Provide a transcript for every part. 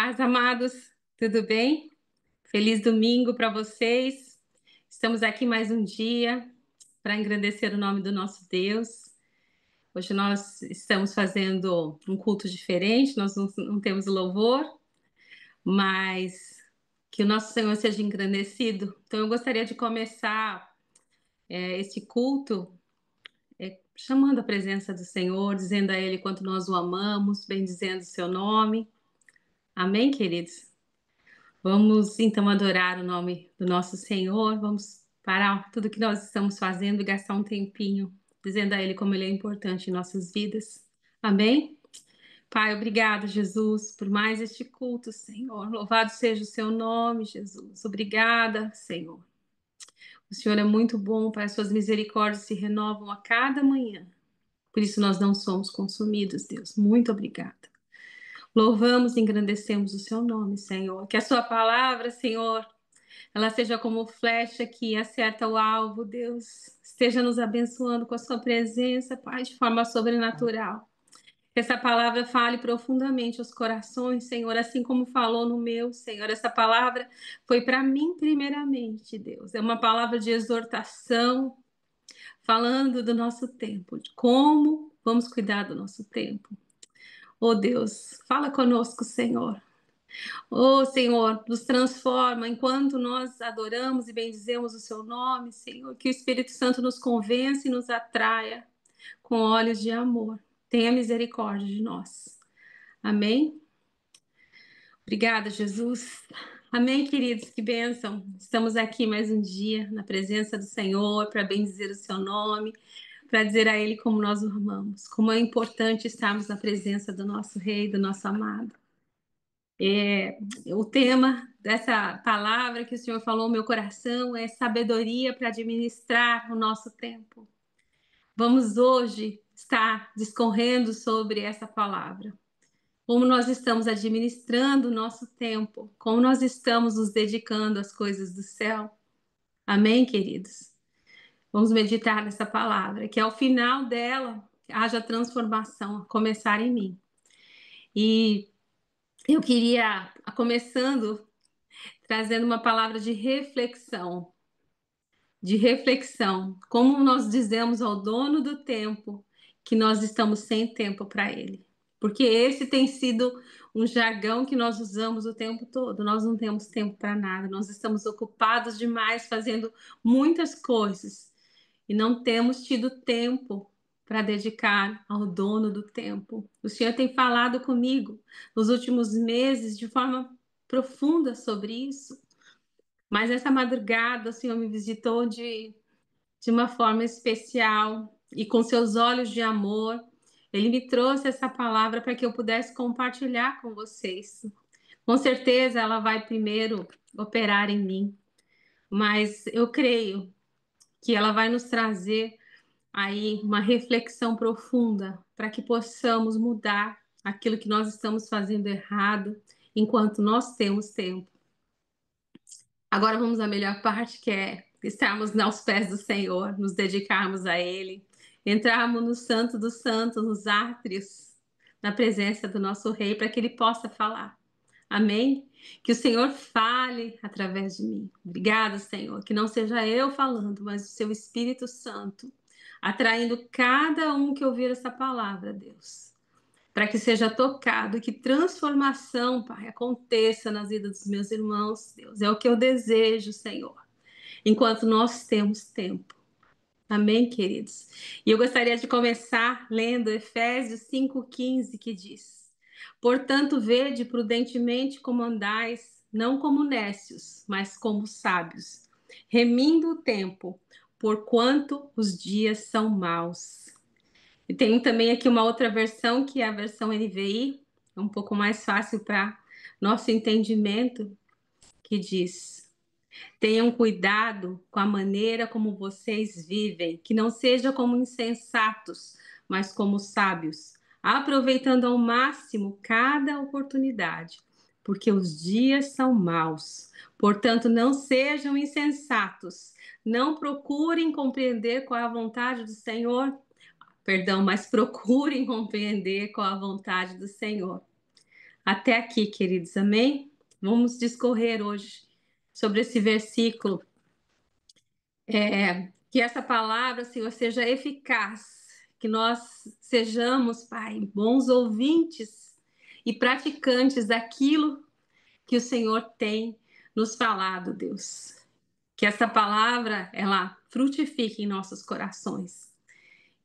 Paz, amados, tudo bem? Feliz domingo para vocês. Estamos aqui mais um dia para engrandecer o nome do nosso Deus. Hoje nós estamos fazendo um culto diferente, nós não temos louvor, mas que o nosso Senhor seja engrandecido. Então eu gostaria de começar esse culto chamando a presença do Senhor, dizendo a Ele quanto nós o amamos, bendizendo o seu nome. Amém, queridos? Vamos então adorar o nome do nosso Senhor. Vamos parar tudo que nós estamos fazendo e gastar um tempinho dizendo a Ele como Ele é importante em nossas vidas. Amém? Pai, obrigado, Jesus, por mais este culto, Senhor. Louvado seja o seu nome, Jesus. Obrigada, Senhor. O Senhor é muito bom, Pai. As suas misericórdias se renovam a cada manhã. Por isso nós não somos consumidos, Deus. Muito obrigada. Louvamos e engrandecemos o seu nome, Senhor. Que a sua palavra, Senhor, ela seja como flecha que acerta o alvo, Deus. Esteja nos abençoando com a sua presença, Pai, de forma sobrenatural. Que essa palavra fale profundamente aos corações, Senhor, assim como falou no meu, Senhor. Essa palavra foi para mim primeiramente, Deus. É uma palavra de exortação, falando do nosso tempo, de como vamos cuidar do nosso tempo. Oh, Deus, fala conosco, Senhor. Oh, Senhor, nos transforma enquanto nós adoramos e bendizemos o seu nome, Senhor. Que o Espírito Santo nos convença e nos atraia com olhos de amor. Tenha misericórdia de nós. Amém? Obrigada, Jesus. Amém, queridos, que bênção. Estamos aqui mais um dia na presença do Senhor para bendizer o seu nome, para dizer a Ele como nós o amamos, como é importante estarmos na presença do nosso Rei, do nosso amado. O tema dessa palavra que o Senhor falou no meu coração é sabedoria para administrar o nosso tempo. Vamos hoje estar discorrendo sobre essa palavra. Como nós estamos administrando o nosso tempo, como nós estamos nos dedicando às coisas do céu. Amém, queridos? Vamos meditar nessa palavra, que ao final dela haja transformação, a começar em mim. E eu queria, começando trazendo uma palavra de reflexão. De reflexão. Como nós dizemos ao dono do tempo que nós estamos sem tempo para ele. Porque esse tem sido um jargão que nós usamos o tempo todo. Nós não temos tempo para nada. Nós estamos ocupados demais fazendo muitas coisas e não temos tido tempo para dedicar ao dono do tempo. O Senhor tem falado comigo nos últimos meses de forma profunda sobre isso. Mas essa madrugada o Senhor me visitou de uma forma especial e com seus olhos de amor. Ele me trouxe essa palavra para que eu pudesse compartilhar com vocês. Com certeza ela vai primeiro operar em mim, mas eu creio que ela vai nos trazer aí uma reflexão profunda para que possamos mudar aquilo que nós estamos fazendo errado enquanto nós temos tempo. Agora vamos à melhor parte, que é estarmos aos pés do Senhor, nos dedicarmos a Ele, entrarmos no Santo dos Santos, nos átrios, na presença do nosso Rei, para que Ele possa falar. Amém? Que o Senhor fale através de mim. Obrigada, Senhor. Que não seja eu falando, mas o Seu Espírito Santo, atraindo cada um que ouvir essa palavra, Deus, para que seja tocado, que transformação, Pai, aconteça nas vidas dos meus irmãos, Deus. É o que eu desejo, Senhor, enquanto nós temos tempo. Amém, queridos? E eu gostaria de começar lendo Efésios 5,15, que diz: Portanto, vede prudentemente como andais, não como nécios, mas como sábios, remindo o tempo, porquanto os dias são maus. E tem também aqui uma outra versão, que é a versão NVI, um pouco mais fácil para nosso entendimento, que diz: Tenham cuidado com a maneira como vocês vivem, que não seja como insensatos, mas como sábios, aproveitando ao máximo cada oportunidade, porque os dias são maus. Portanto, não sejam insensatos, não procurem compreender qual é a vontade do Senhor, mas procurem compreender qual a vontade do Senhor. até aqui, queridos, amém? Vamos discorrer hoje sobre esse versículo. Que essa palavra, Senhor, seja eficaz, que nós sejamos, Pai, bons ouvintes e praticantes daquilo que o Senhor tem nos falado, Deus. Que essa palavra, ela frutifique em nossos corações.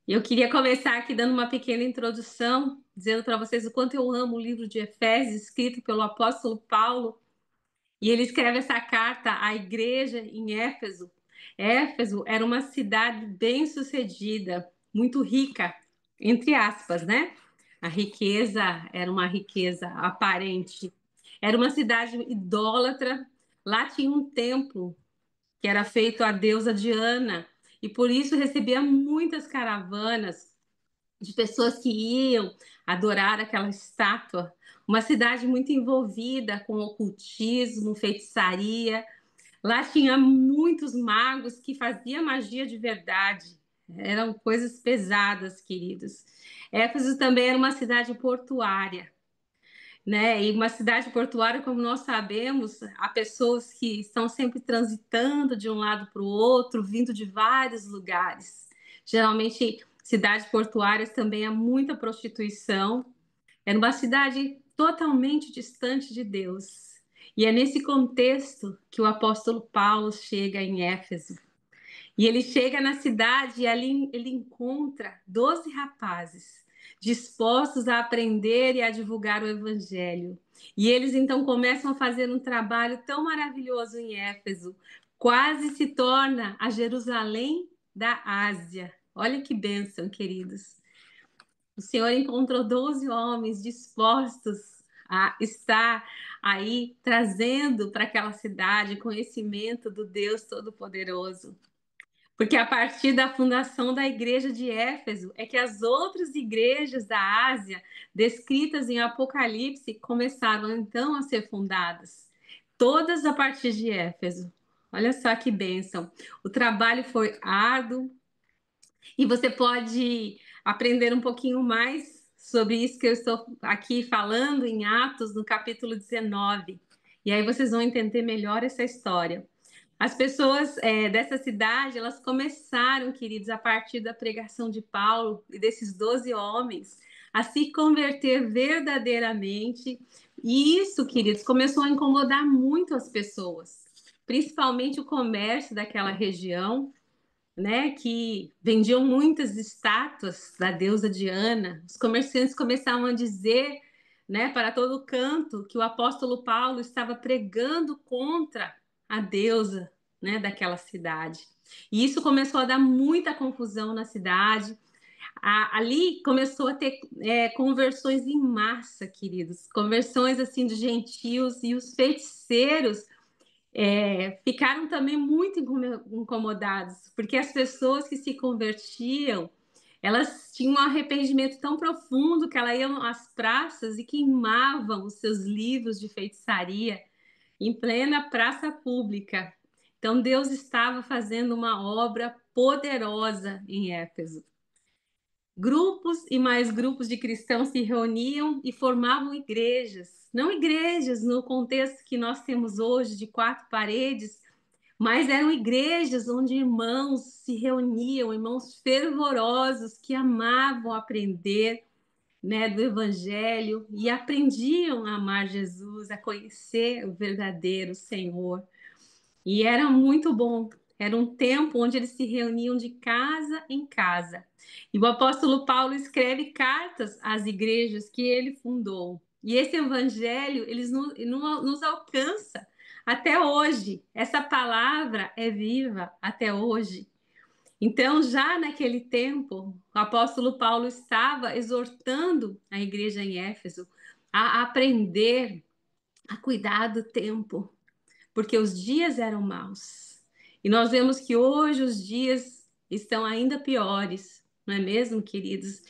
Eu queria começar aqui dando uma pequena introdução, dizendo para vocês o quanto eu amo o livro de Efésios, escrito pelo apóstolo Paulo, e ele escreve essa carta à igreja em Éfeso. Éfeso era uma cidade bem-sucedida, muito rica, entre aspas, né? A riqueza era uma riqueza aparente. Era uma cidade idólatra. Lá tinha um templo que era feito à deusa Diana, e por isso recebia muitas caravanas de pessoas que iam adorar aquela estátua. Uma cidade muito envolvida com ocultismo, feitiçaria. Lá tinha muitos magos que faziam magia de verdade. Eram coisas pesadas, queridos. Éfeso também era uma cidade portuária, né? E uma cidade portuária, como nós sabemos, há pessoas que estão sempre transitando de um lado para o outro, vindo de vários lugares. Geralmente, cidades portuárias também há muita prostituição. Era uma cidade totalmente distante de Deus. E é nesse contexto que o apóstolo Paulo chega em Éfeso. E ele chega na cidade e ali ele encontra 12 rapazes dispostos a aprender e a divulgar o evangelho. E eles então começam a fazer um trabalho tão maravilhoso em Éfeso, quase se torna a Jerusalém da Ásia. Olha que bênção, queridos. O Senhor encontrou 12 homens dispostos a estar aí trazendo para aquela cidade conhecimento do Deus Todo-Poderoso. Porque a partir da fundação da igreja de Éfeso é que as outras igrejas da Ásia, descritas em Apocalipse, começaram então a ser fundadas. Todas a partir de Éfeso. Olha só que bênção. O trabalho foi árduo e você pode aprender um pouquinho mais sobre isso que eu estou aqui falando em Atos, no capítulo 19. E aí vocês vão entender melhor essa história. As pessoas dessa cidade, elas começaram, queridos, a partir da pregação de Paulo e desses 12 homens, a se converter verdadeiramente. E isso, queridos, começou a incomodar muito as pessoas, principalmente o comércio daquela região, né, que vendiam muitas estátuas da deusa Diana. Os comerciantes começavam a dizer, né, para todo canto que o apóstolo Paulo estava pregando contra a deusa, né, daquela cidade. E isso começou a dar muita confusão na cidade. Ali começou a ter conversões em massa, queridos, conversões assim de gentios, e os feiticeiros ficaram também muito incomodados, porque as pessoas que se convertiam, elas tinham um arrependimento tão profundo que elas iam às praças e queimavam os seus livros de feitiçaria em plena praça pública. Então Deus estava fazendo uma obra poderosa em Éfeso. Grupos e mais grupos de cristãos se reuniam e formavam igrejas. Não igrejas no contexto que nós temos hoje, de quatro paredes, mas eram igrejas onde irmãos se reuniam, irmãos fervorosos que amavam aprender, né, do Evangelho e aprendiam a amar Jesus, a conhecer o verdadeiro Senhor. E era muito bom. Era um tempo onde eles se reuniam de casa em casa. E o apóstolo Paulo escreve cartas às igrejas que ele fundou. E esse evangelho, nos alcança até hoje. Essa palavra é viva até hoje. Então, já naquele tempo, o apóstolo Paulo estava exortando a igreja em Éfeso a aprender a cuidar do tempo, porque os dias eram maus. E nós vemos que hoje os dias estão ainda piores, não é mesmo, queridos?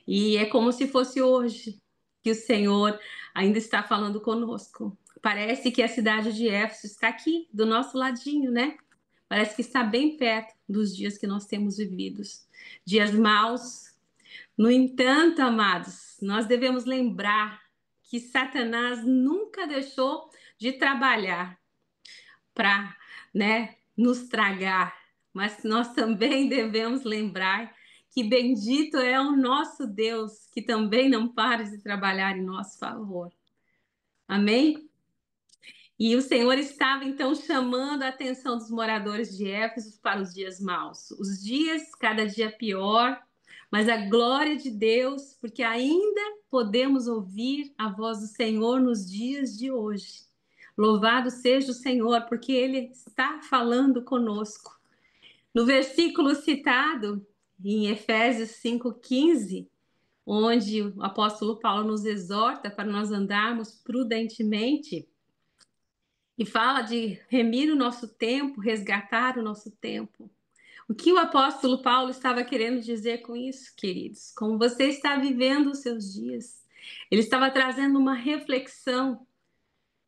E é como se fosse hoje que o Senhor ainda está falando conosco. Parece que a cidade de Éfeso está aqui, do nosso ladinho, né? Parece que está bem perto dos dias que nós temos vividos. Dias maus. No entanto, amados, nós devemos lembrar que Satanás nunca deixou de trabalhar para, né, nos tragar, mas nós também devemos lembrar que bendito é o nosso Deus, que também não para de trabalhar em nosso favor. Amém? E o Senhor estava então chamando a atenção dos moradores de Éfeso para os dias maus. Os dias, cada dia pior, mas a glória de Deus, porque ainda podemos ouvir a voz do Senhor nos dias de hoje. Louvado seja o Senhor, porque Ele está falando conosco. No versículo citado, em Efésios 5,15, onde o apóstolo Paulo nos exorta para nós andarmos prudentemente, e fala de remir o nosso tempo, resgatar o nosso tempo. O que o apóstolo Paulo estava querendo dizer com isso, queridos? Como você está vivendo os seus dias? Ele estava trazendo uma reflexão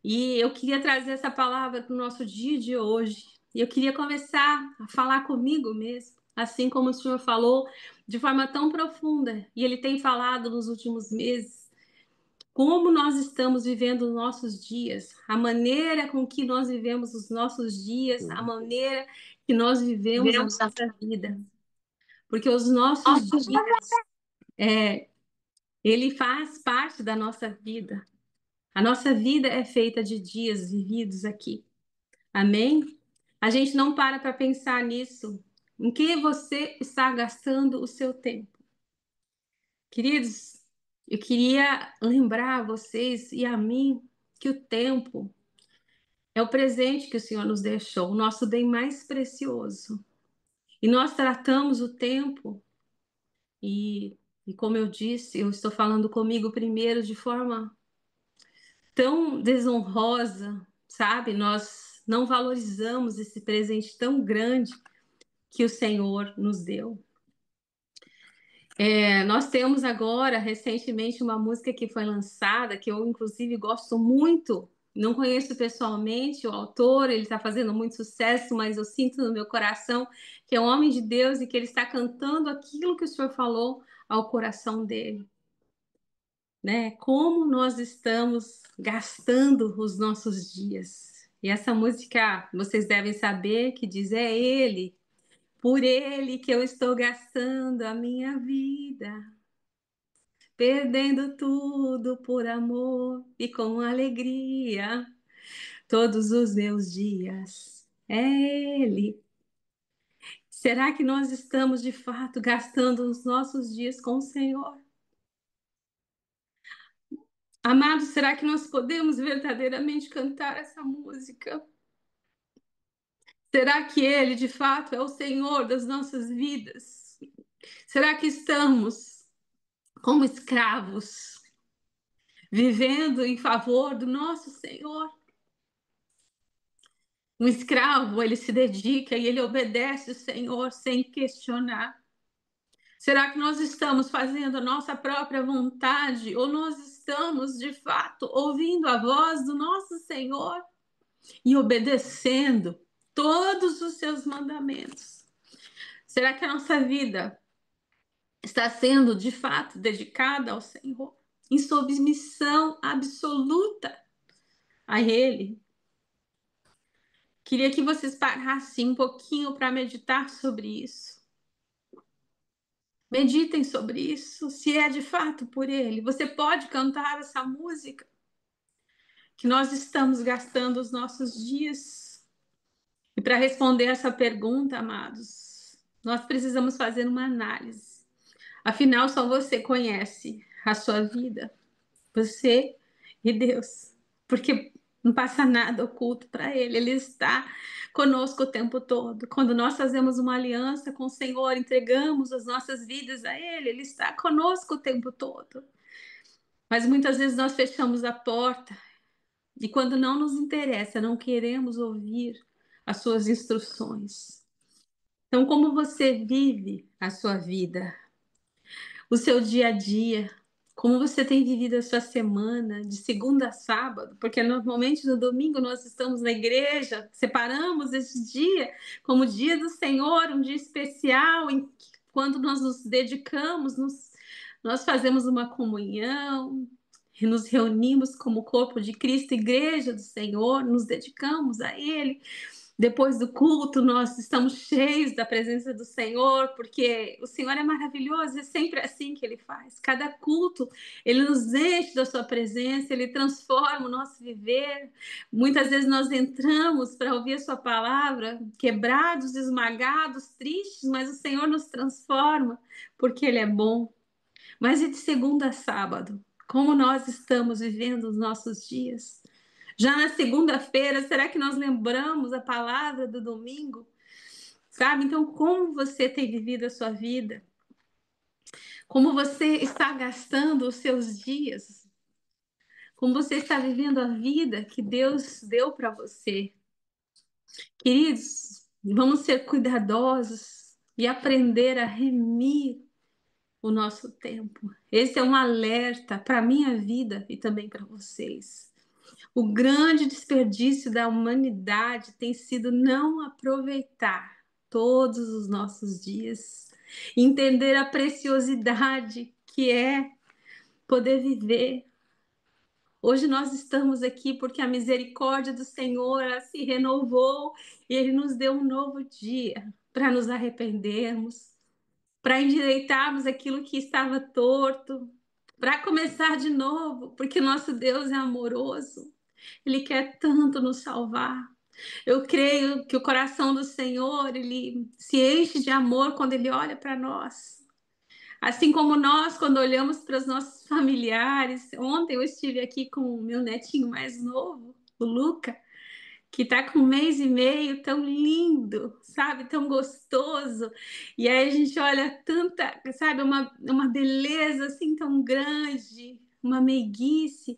e eu queria trazer essa palavra para o nosso dia de hoje. E eu queria começar a falar comigo mesmo, assim como o Senhor falou de forma tão profunda e Ele tem falado nos últimos meses. Como nós estamos vivendo os nossos dias, a maneira com que nós vivemos os nossos dias, a maneira que nós vivemos a nossa vida. Porque os nossos dias, ele faz parte da nossa vida. A nossa vida é feita de dias vividos aqui. Amém? A gente não para pensar nisso. Em que você está gastando o seu tempo? Queridos, eu queria lembrar a vocês e a mim que o tempo é o presente que o Senhor nos deixou, o nosso bem mais precioso. E nós tratamos o tempo, e como eu disse, eu estou falando comigo primeiro de forma tão desonrosa, sabe? Nós não valorizamos esse presente tão grande que o Senhor nos deu. Nós temos agora, recentemente, uma música que foi lançada, que eu, inclusive, gosto muito. Não conheço pessoalmente o autor, ele está fazendo muito sucesso, mas eu sinto no meu coração que é um homem de Deus e que ele está cantando aquilo que o Senhor falou ao coração dele. Né? Como nós estamos gastando os nossos dias. E essa música, vocês devem saber, que diz: é Ele, por Ele que eu estou gastando a minha vida, perdendo tudo por amor e com alegria todos os meus dias. É Ele. Será que nós estamos de fato gastando os nossos dias com o Senhor? Amados, será que nós podemos verdadeiramente cantar essa música? Será que Ele, de fato, é o Senhor das nossas vidas? Será que estamos como escravos, vivendo em favor do nosso Senhor? Um escravo, ele se dedica e ele obedece o Senhor sem questionar. Será que nós estamos fazendo a nossa própria vontade ou nós estamos, de fato, ouvindo a voz do nosso Senhor e obedecendo todos os seus mandamentos? Será que a nossa vida está sendo, de fato, dedicada ao Senhor, em submissão absoluta a Ele? Queria que vocês parassem um pouquinho para meditar sobre isso. Meditem sobre isso, se é de fato por Ele. Você pode cantar essa música que nós estamos gastando os nossos dias. E para responder essa pergunta, amados, nós precisamos fazer uma análise. Afinal, só você conhece a sua vida, você e Deus, porque não passa nada oculto para Ele, Ele está conosco o tempo todo. Quando nós fazemos uma aliança com o Senhor, entregamos as nossas vidas a Ele, Ele está conosco o tempo todo. Mas muitas vezes nós fechamos a porta e quando não nos interessa, não queremos ouvir as suas instruções. Então, como você vive a sua vida? O seu dia a dia, como você tem vivido a sua semana, de segunda a sábado, porque normalmente no domingo nós estamos na igreja, separamos esse dia como dia do Senhor, um dia especial, quando nós nos dedicamos, nós fazemos uma comunhão, e nos reunimos como corpo de Cristo, igreja do Senhor, nos dedicamos a Ele. Depois do culto, nós estamos cheios da presença do Senhor, porque o Senhor é maravilhoso, é sempre assim que Ele faz. Cada culto, Ele nos enche da Sua presença, Ele transforma o nosso viver. Muitas vezes nós entramos para ouvir a Sua palavra, quebrados, esmagados, tristes, mas o Senhor nos transforma, porque Ele é bom. Mas e de segunda a sábado? Como nós estamos vivendo os nossos dias? Já na segunda-feira, será que nós lembramos a palavra do domingo? Sabe? Então, como você tem vivido a sua vida? Como você está gastando os seus dias? Como você está vivendo a vida que Deus deu para você? Queridos, vamos ser cuidadosos e aprender a remir o nosso tempo. Esse é um alerta para a minha vida e também para vocês. O grande desperdício da humanidade tem sido não aproveitar todos os nossos dias, entender a preciosidade que é poder viver. Hoje nós estamos aqui porque a misericórdia do Senhor ela se renovou e Ele nos deu um novo dia para nos arrependermos, para endireitarmos aquilo que estava torto, para começar de novo, porque nosso Deus é amoroso. Ele quer tanto nos salvar. Eu creio que o coração do Senhor, ele se enche de amor quando ele olha para nós. Assim como nós, quando olhamos para os nossos familiares. Ontem eu estive aqui com o meu netinho mais novo, o Luca, que está com 1 mês e meio, tão lindo, sabe? Tão gostoso. E aí a gente olha tanta, sabe? Uma beleza assim tão grande, uma meiguice,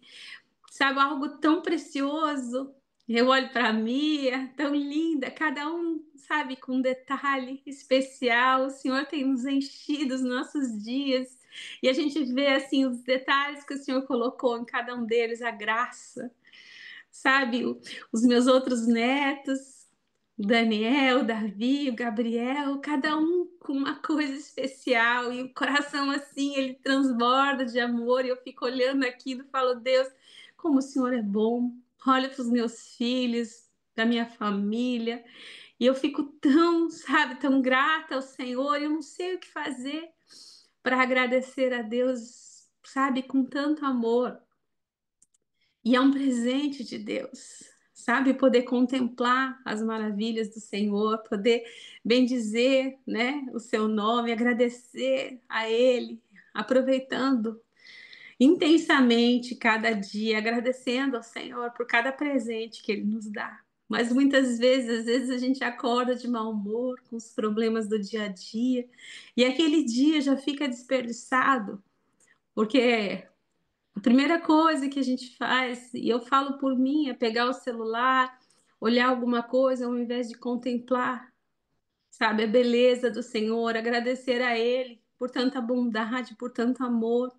sabe? Algo tão precioso. Eu olho para a Mia, tão linda, cada um, sabe, com um detalhe especial. O Senhor tem nos enchido os nossos dias e a gente vê assim os detalhes que o Senhor colocou em cada um deles, a graça, sabe? Os meus outros netos, o Daniel, o Davi, o Gabriel, cada um com uma coisa especial e o coração assim, ele transborda de amor e eu fico olhando aquilo e falo, Deus, como o Senhor é bom. Olha para os meus filhos, da minha família, e eu fico tão, sabe, tão grata ao Senhor, eu não sei o que fazer para agradecer a Deus, sabe, com tanto amor. E é um presente de Deus, sabe? Poder contemplar as maravilhas do Senhor, poder bendizer, né, o seu nome, agradecer a Ele, aproveitando intensamente cada dia, agradecendo ao Senhor por cada presente que Ele nos dá. Mas muitas vezes, às vezes a gente acorda de mau humor, com os problemas do dia a dia, e aquele dia já fica desperdiçado, porque a primeira coisa que a gente faz, e eu falo por mim, é pegar o celular, olhar alguma coisa ao invés de contemplar, sabe, a beleza do Senhor, agradecer a Ele por tanta bondade, por tanto amor,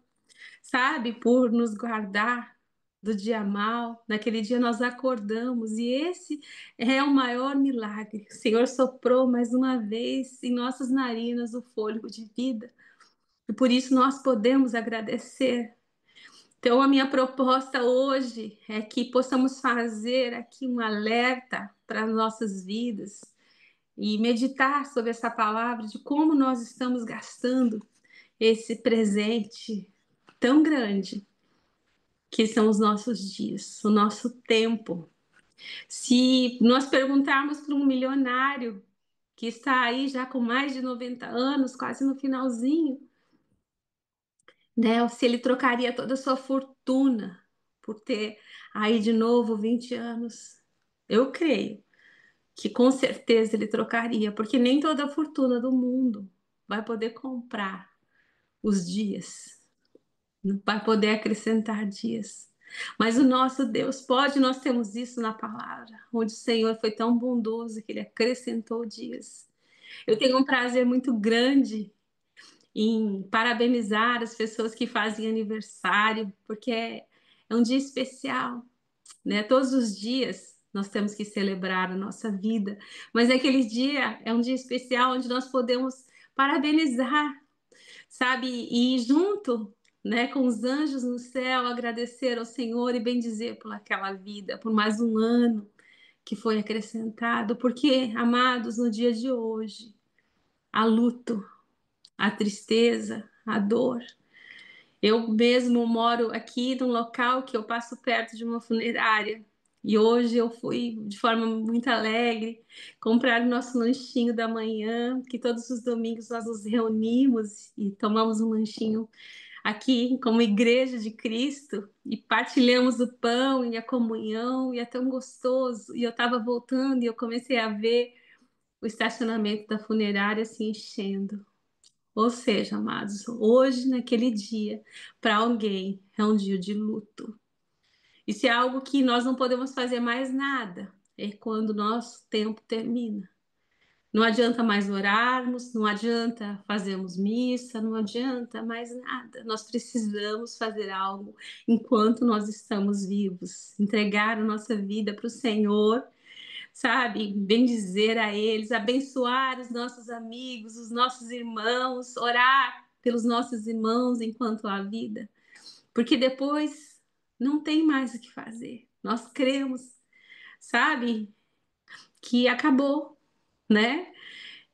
sabe, por nos guardar do dia mal. Naquele dia nós acordamos e esse é o maior milagre. O Senhor soprou mais uma vez em nossas narinas o fôlego de vida. E por isso nós podemos agradecer. Então, a minha proposta hoje é que possamos fazer aqui um alerta para as nossas vidas e meditar sobre essa palavra de como nós estamos gastando esse presente tão grande que são os nossos dias, o nosso tempo. Se nós perguntarmos para um milionário que está aí já com mais de 90 anos, quase no finalzinho, né? Ou se ele trocaria toda a sua fortuna por ter aí de novo 20 anos. Eu creio que com certeza ele trocaria, porque nem toda a fortuna do mundo vai poder comprar os dias, não vai poder acrescentar dias. Mas o nosso Deus pode, nós temos isso na palavra, onde o Senhor foi tão bondoso que ele acrescentou dias. Eu tenho um prazer muito grande em parabenizar as pessoas que fazem aniversário, porque é um dia especial, né? Todos os dias nós temos que celebrar a nossa vida, mas aquele dia é um dia especial onde nós podemos parabenizar, sabe? E junto né, com os anjos no céu, agradecer ao Senhor e bendizer por aquela vida, por mais um ano que foi acrescentado, porque, amados, no dia de hoje, a luto, a tristeza, a dor. Eu mesmo moro aqui num local que eu passo perto de uma funerária. E hoje eu fui de forma muito alegre comprar o nosso lanchinho da manhã, que todos os domingos nós nos reunimos e tomamos um lanchinho aqui como Igreja de Cristo e partilhamos o pão e a comunhão e é tão gostoso. E eu estava voltando e eu comecei a ver o estacionamento da funerária se enchendo. Ou seja, amados, hoje, naquele dia, para alguém é um dia de luto. Isso é algo que nós não podemos fazer mais nada. É quando o nosso tempo termina. Não adianta mais orarmos, não adianta fazermos missa, não adianta mais nada. Nós precisamos fazer algo enquanto nós estamos vivos, entregar a nossa vida para o Senhor, sabe? Bendizer a eles, abençoar os nossos amigos, os nossos irmãos, orar pelos nossos irmãos enquanto há vida, porque depois não tem mais o que fazer. Nós cremos, sabe, que acabou, né?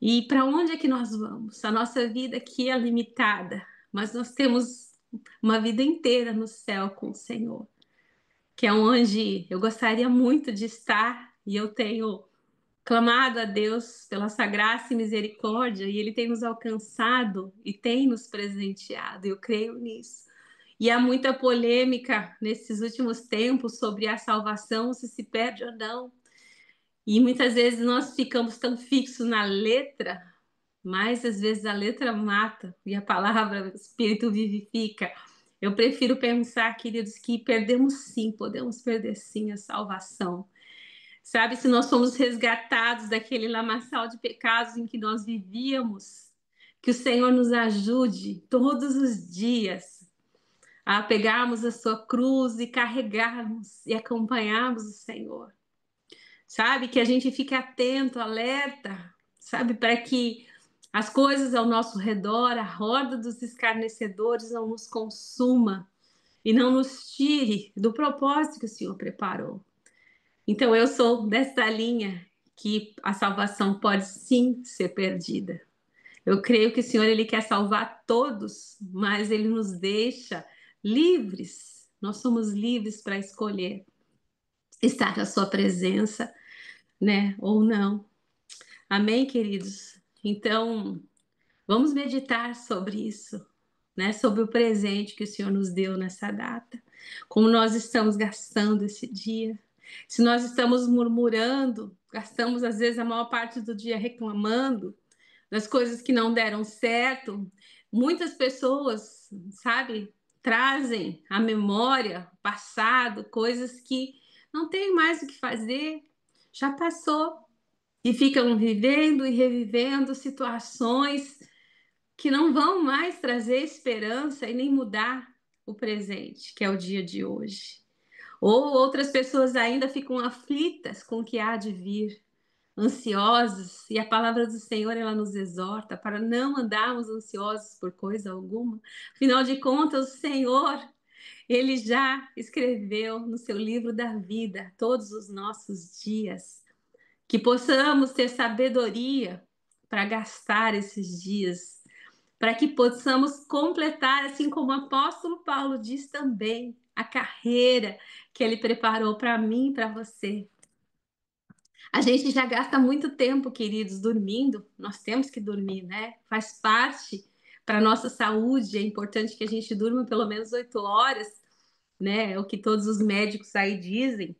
E para onde é que nós vamos? A nossa vida aqui é limitada, mas nós temos uma vida inteira no céu com o Senhor, que é onde eu gostaria muito de estar e eu tenho clamado a Deus pela sua graça e misericórdia, e Ele tem nos alcançado e tem nos presenteado, eu creio nisso. E há muita polêmica nesses últimos tempos sobre a salvação, se perde ou não. E muitas vezes nós ficamos tão fixos na letra, mas às vezes a letra mata e a palavra, o Espírito vivifica. Eu prefiro pensar, queridos, que perdemos sim, podemos perder sim a salvação. Sabe, se nós fomos resgatados daquele lamaçal de pecados em que nós vivíamos, que o Senhor nos ajude todos os dias a pegarmos a sua cruz e carregarmos e acompanharmos o Senhor. Sabe, que a gente fique atento, alerta, sabe, para que as coisas ao nosso redor, a roda dos escarnecedores não nos consuma e não nos tire do propósito que o Senhor preparou. Então, eu sou dessa linha que a salvação pode sim ser perdida. Eu creio que o Senhor ele quer salvar todos, mas ele nos deixa livres. Nós somos livres para escolher estar na sua presença, né, ou não. Amém, queridos? Então, vamos meditar sobre isso, né? Sobre o presente que o Senhor nos deu nessa data. Como nós estamos gastando esse dia. Se nós estamos murmurando, gastamos às vezes a maior parte do dia reclamando das coisas que não deram certo. Muitas pessoas, sabe, trazem à memória, passado, coisas que não tem mais o que fazer, já passou e ficam vivendo e revivendo situações que não vão mais trazer esperança e nem mudar o presente, que é o dia de hoje. Ou outras pessoas ainda ficam aflitas com o que há de vir, ansiosas, e a palavra do Senhor ela nos exorta para não andarmos ansiosos por coisa alguma. Afinal de contas, o Senhor, ele já escreveu no seu livro da vida todos os nossos dias. Que possamos ter sabedoria para gastar esses dias, para que possamos completar, assim como o apóstolo Paulo diz também, a carreira que ele preparou para mim e para você. A gente já gasta muito tempo, queridos, dormindo. Nós temos que dormir, né? Faz parte para a nossa saúde. É importante que a gente durma pelo menos 8 horas, né? É o que todos os médicos aí dizem,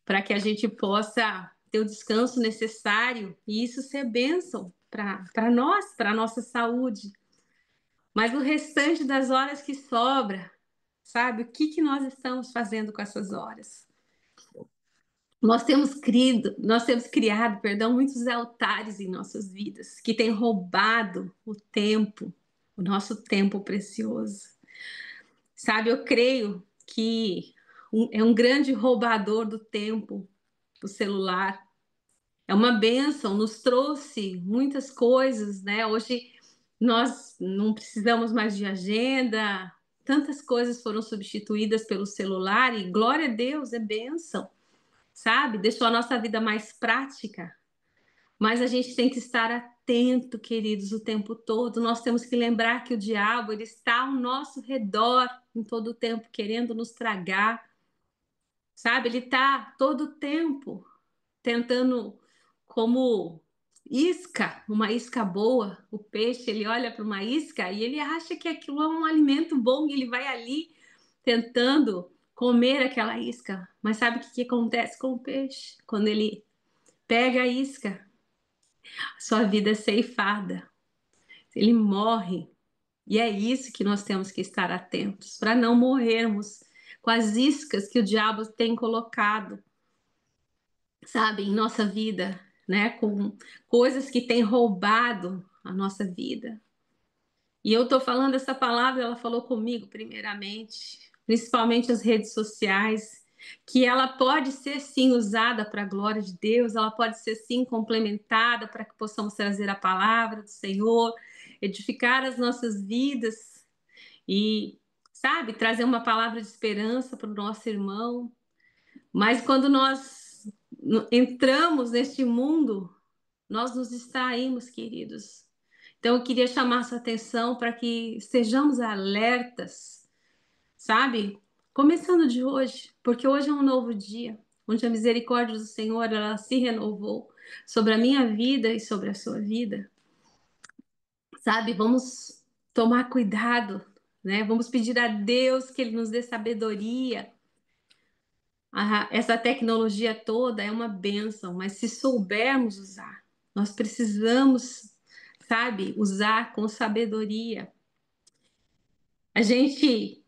para que a gente possa ter o descanso necessário e isso ser bênção para nós, para a nossa saúde. Mas o restante das horas que sobra, sabe? O que que nós estamos fazendo com essas horas? Nós temos criado, perdão, muitos altares em nossas vidas que têm roubado o tempo, o nosso tempo precioso. Sabe, eu creio que é um grande roubador do tempo, o celular. É uma bênção, nos trouxe muitas coisas, né? Hoje nós não precisamos mais de agenda, tantas coisas foram substituídas pelo celular e glória a Deus, é bênção, sabe? Deixou a nossa vida mais prática, mas a gente tem que estar atento, queridos, o tempo todo. Nós temos que lembrar que o diabo ele está ao nosso redor em todo o tempo, querendo nos tragar, sabe? Ele está todo o tempo tentando, como isca, uma isca boa. O peixe, ele olha para uma isca e ele acha que aquilo é um alimento bom e ele vai ali tentando comer aquela isca. Mas sabe o que que acontece com o peixe? Quando ele pega a isca, sua vida é ceifada, ele morre. E é isso que nós temos que estar atentos, para não morrermos com as iscas que o diabo tem colocado, sabe, em nossa vida, né? Com coisas que têm roubado a nossa vida. E eu estou falando essa palavra, ela falou comigo primeiramente, principalmente as redes sociais, que ela pode ser sim usada para a glória de Deus, ela pode ser sim complementada para que possamos trazer a palavra do Senhor, edificar as nossas vidas e, sabe, trazer uma palavra de esperança para o nosso irmão. Mas quando nós entramos neste mundo, nós nos distraímos, queridos. Então, eu queria chamar sua atenção para que estejamos alertas, sabe? Começando de hoje, porque hoje é um novo dia, onde a misericórdia do Senhor ela se renovou sobre a minha vida e sobre a sua vida, sabe? Vamos tomar cuidado, né? Vamos pedir a Deus que Ele nos dê sabedoria. Essa tecnologia toda é uma bênção, mas se soubermos usar, nós precisamos, sabe, usar com sabedoria. A gente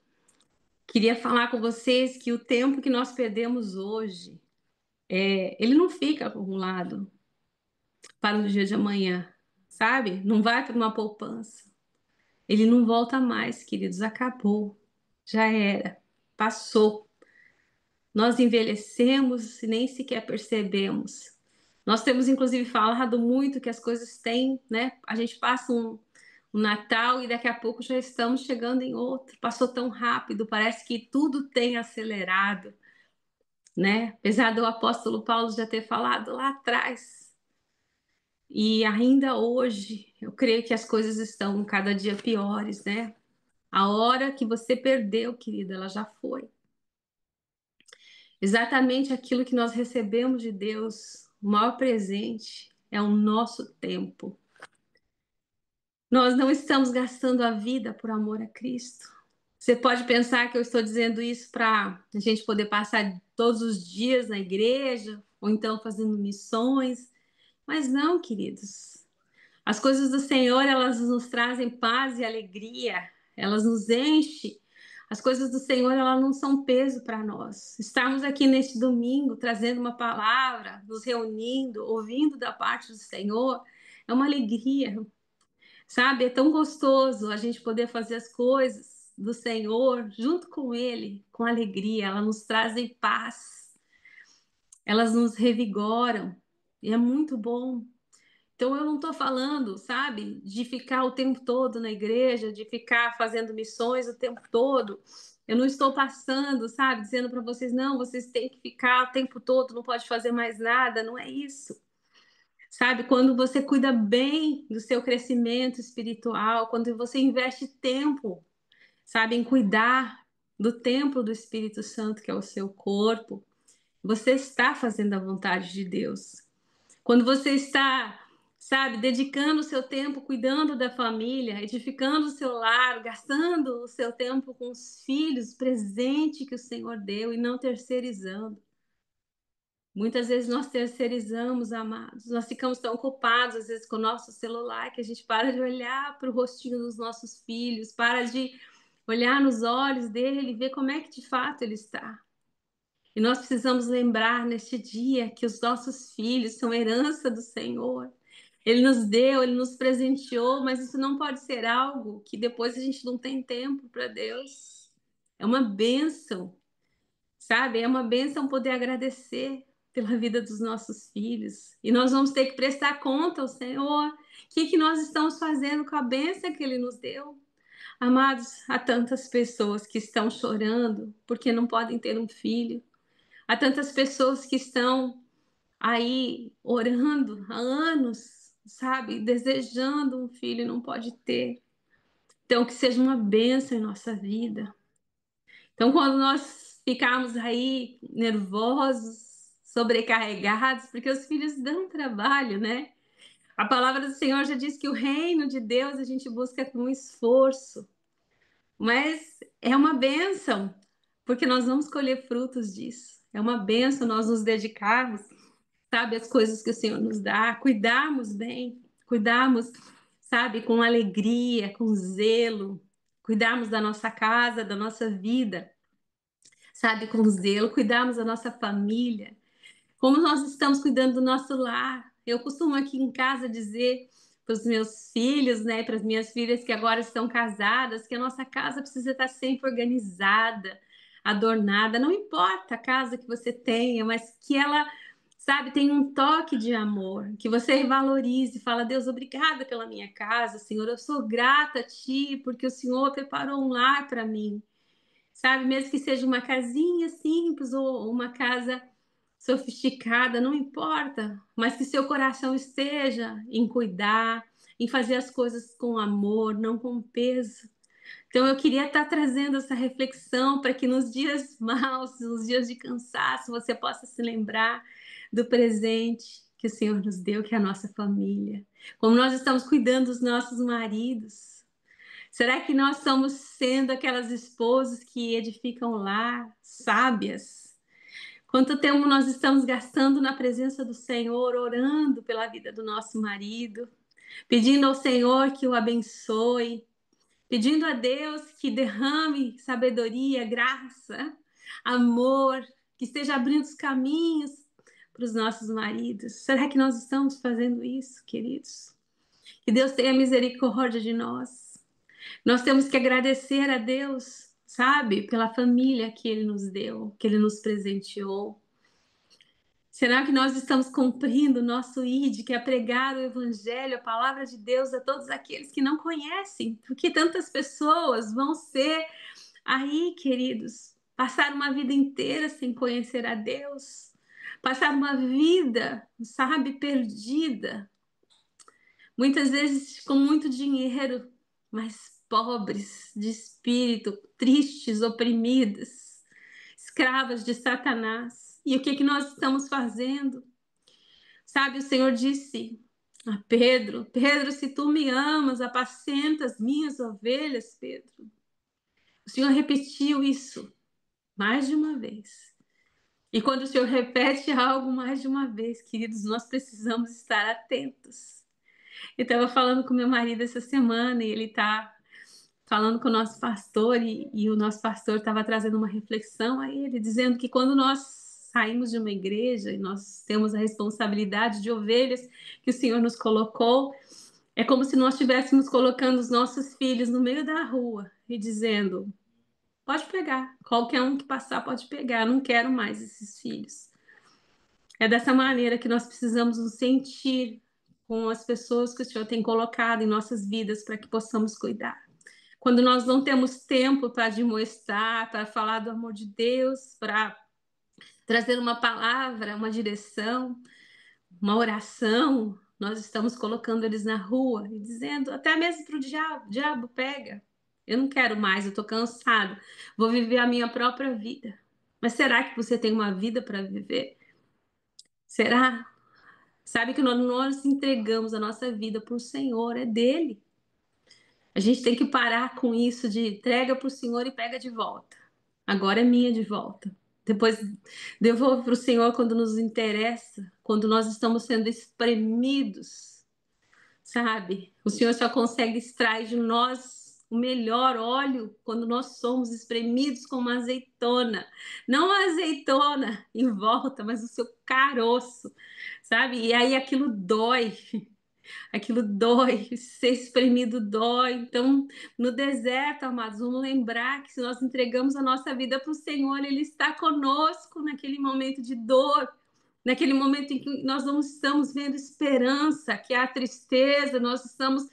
queria falar com vocês que o tempo que nós perdemos hoje, ele não fica acumulado para o dia de amanhã, sabe? Não vai para uma poupança. Ele não volta mais, queridos, acabou, já era, passou. Nós envelhecemos e nem sequer percebemos. Nós temos, inclusive, falado muito que as coisas têm, né? A gente passa um Natal e daqui a pouco já estamos chegando em outro. Passou tão rápido, parece que tudo tem acelerado, né? Apesar do apóstolo Paulo já ter falado lá atrás. E ainda hoje, eu creio que as coisas estão cada dia piores, né? A hora que você perdeu, querida, ela já foi. Exatamente aquilo que nós recebemos de Deus, o maior presente é o nosso tempo. Nós não estamos gastando a vida por amor a Cristo. Você pode pensar que eu estou dizendo isso para a gente poder passar todos os dias na igreja, ou então fazendo missões, mas não, queridos. As coisas do Senhor, elas nos trazem paz e alegria, elas nos enchem. As coisas do Senhor, elas não são peso para nós. Estarmos aqui neste domingo, trazendo uma palavra, nos reunindo, ouvindo da parte do Senhor, é uma alegria, sabe? É tão gostoso a gente poder fazer as coisas do Senhor junto com Ele, com alegria. Elas nos trazem paz, elas nos revigoram, e é muito bom. Então, eu não estou falando, sabe, de ficar o tempo todo na igreja, de ficar fazendo missões o tempo todo. Eu não estou passando, sabe, dizendo para vocês, não, vocês têm que ficar o tempo todo, não pode fazer mais nada. Não é isso. Sabe, quando você cuida bem do seu crescimento espiritual, quando você investe tempo, sabe, em cuidar do templo do Espírito Santo, que é o seu corpo, você está fazendo a vontade de Deus. Quando você está, sabe, dedicando o seu tempo cuidando da família, edificando o seu lar, gastando o seu tempo com os filhos, presente que o Senhor deu e não terceirizando. Muitas vezes nós terceirizamos, amados. Nós ficamos tão ocupados, às vezes, com o nosso celular, que a gente para de olhar para o rostinho dos nossos filhos, para de olhar nos olhos dele e ver como é que de fato ele está. E nós precisamos lembrar neste dia que os nossos filhos são herança do Senhor. Ele nos deu, ele nos presenteou, mas isso não pode ser algo que depois a gente não tem tempo para Deus. É uma bênção, sabe? É uma bênção poder agradecer pela vida dos nossos filhos. E nós vamos ter que prestar conta ao Senhor. O que nós estamos fazendo com a bênção que ele nos deu? Amados, há tantas pessoas que estão chorando porque não podem ter um filho. Há tantas pessoas que estão aí orando há anos, sabe, desejando um filho e não pode ter. Então, que seja uma bênção em nossa vida. Então, quando nós ficarmos aí nervosos, sobrecarregados, porque os filhos dão trabalho, né? A palavra do Senhor já diz que o reino de Deus a gente busca com esforço, mas é uma bênção, porque nós vamos colher frutos disso. É uma bênção nós nos dedicarmos, sabe, as coisas que o Senhor nos dá, cuidarmos bem, cuidarmos, sabe, com alegria, com zelo, cuidarmos da nossa casa, da nossa vida, sabe, com zelo, cuidarmos da nossa família, como nós estamos cuidando do nosso lar. Eu costumo aqui em casa dizer para os meus filhos, né, para as minhas filhas que agora estão casadas, que a nossa casa precisa estar sempre organizada, adornada. Não importa a casa que você tenha, mas que ela, sabe, tenha um toque de amor, que você valorize, fala: Deus, obrigada pela minha casa, Senhor. Eu sou grata a Ti porque o Senhor preparou um lar para mim, sabe, mesmo que seja uma casinha simples ou uma casa sofisticada, não importa, mas que seu coração esteja em cuidar, em fazer as coisas com amor, não com peso. Então eu queria estar trazendo essa reflexão para que nos dias maus, nos dias de cansaço, você possa se lembrar do presente que o Senhor nos deu, que é a nossa família. Como nós estamos cuidando dos nossos maridos. Será que nós estamos sendo aquelas esposas que edificam lá, sábias? Quanto tempo nós estamos gastando na presença do Senhor, orando pela vida do nosso marido, pedindo ao Senhor que o abençoe, pedindo a Deus que derrame sabedoria, graça, amor, que esteja abrindo os caminhos para os nossos maridos. Será que nós estamos fazendo isso, queridos? Que Deus tenha misericórdia de nós. Nós temos que agradecer a Deus, sabe, pela família que Ele nos deu, que Ele nos presenteou. Será que nós estamos cumprindo o nosso ID, que é pregar o Evangelho, a palavra de Deus a todos aqueles que não conhecem? Porque tantas pessoas vão ser aí, queridos, passar uma vida inteira sem conhecer a Deus, passar uma vida, sabe, perdida, muitas vezes com muito dinheiro, mas pobres de espírito, tristes, oprimidas, escravas de Satanás. E o que que nós estamos fazendo? Sabe, o Senhor disse a Pedro: Pedro, se tu me amas, apacenta as minhas ovelhas, Pedro. O Senhor repetiu isso mais de uma vez. E quando o Senhor repete algo mais de uma vez, queridos, nós precisamos estar atentos. Eu estava falando com meu marido essa semana e ele está falando com o nosso pastor e o nosso pastor estava trazendo uma reflexão a ele, dizendo que quando nós saímos de uma igreja e nós temos a responsabilidade de ovelhas que o Senhor nos colocou, é como se nós estivéssemos colocando os nossos filhos no meio da rua e dizendo: pode pegar, qualquer um que passar pode pegar, não quero mais esses filhos. É dessa maneira que nós precisamos nos sentir com as pessoas que o Senhor tem colocado em nossas vidas para que possamos cuidar. Quando nós não temos tempo para demonstrar, para falar do amor de Deus, para trazer uma palavra, uma direção, uma oração, nós estamos colocando eles na rua e dizendo, até mesmo para o diabo: diabo, pega, eu não quero mais, eu estou cansado, vou viver a minha própria vida. Mas será que você tem uma vida para viver? Será? Sabe que nós entregamos a nossa vida para o Senhor, é dele. A gente tem que parar com isso de entrega para o Senhor e pega de volta. Agora é minha de volta. Depois devolve para o Senhor quando nos interessa, quando nós estamos sendo espremidos, sabe? O Senhor só consegue extrair de nós o melhor óleo quando nós somos espremidos como uma azeitona. Não a azeitona em volta, mas o seu caroço, sabe? E aí aquilo dói. Aquilo dói, ser espremido dói. Então, no deserto, amados, vamos lembrar que se nós entregamos a nossa vida para o Senhor, Ele está conosco naquele momento de dor, naquele momento em que nós não estamos vendo esperança, que há tristeza, nós estamos,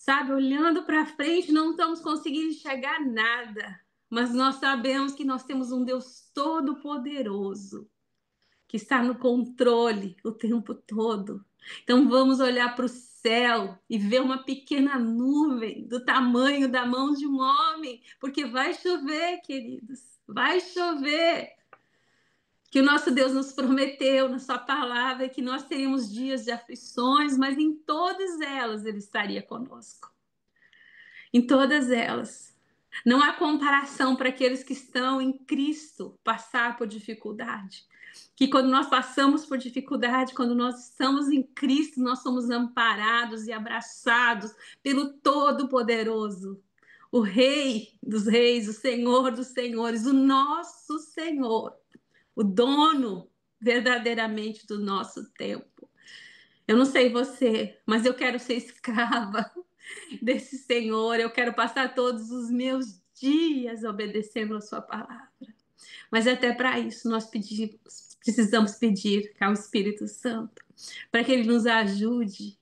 Sabe, olhando para frente, não estamos conseguindo enxergar nada, mas nós sabemos que nós temos um Deus todo-poderoso que está no controle o tempo todo. Então vamos olhar para o céu e ver uma pequena nuvem do tamanho da mão de um homem, porque vai chover, queridos, vai chover. Que o nosso Deus nos prometeu na sua palavra que nós teríamos dias de aflições, mas em todas elas Ele estaria conosco. Em todas elas. Não há comparação para aqueles que estão em Cristo passar por dificuldade. Que quando nós passamos por dificuldade, quando nós estamos em Cristo, nós somos amparados e abraçados pelo Todo-Poderoso, o Rei dos Reis, o Senhor dos Senhores, o nosso Senhor, o dono verdadeiramente do nosso tempo. Eu não sei você, mas eu quero ser escrava desse Senhor. Eu quero passar todos os meus dias obedecendo a sua palavra. Mas até para isso nós precisamos pedir ao Espírito Santo, para que ele nos ajude,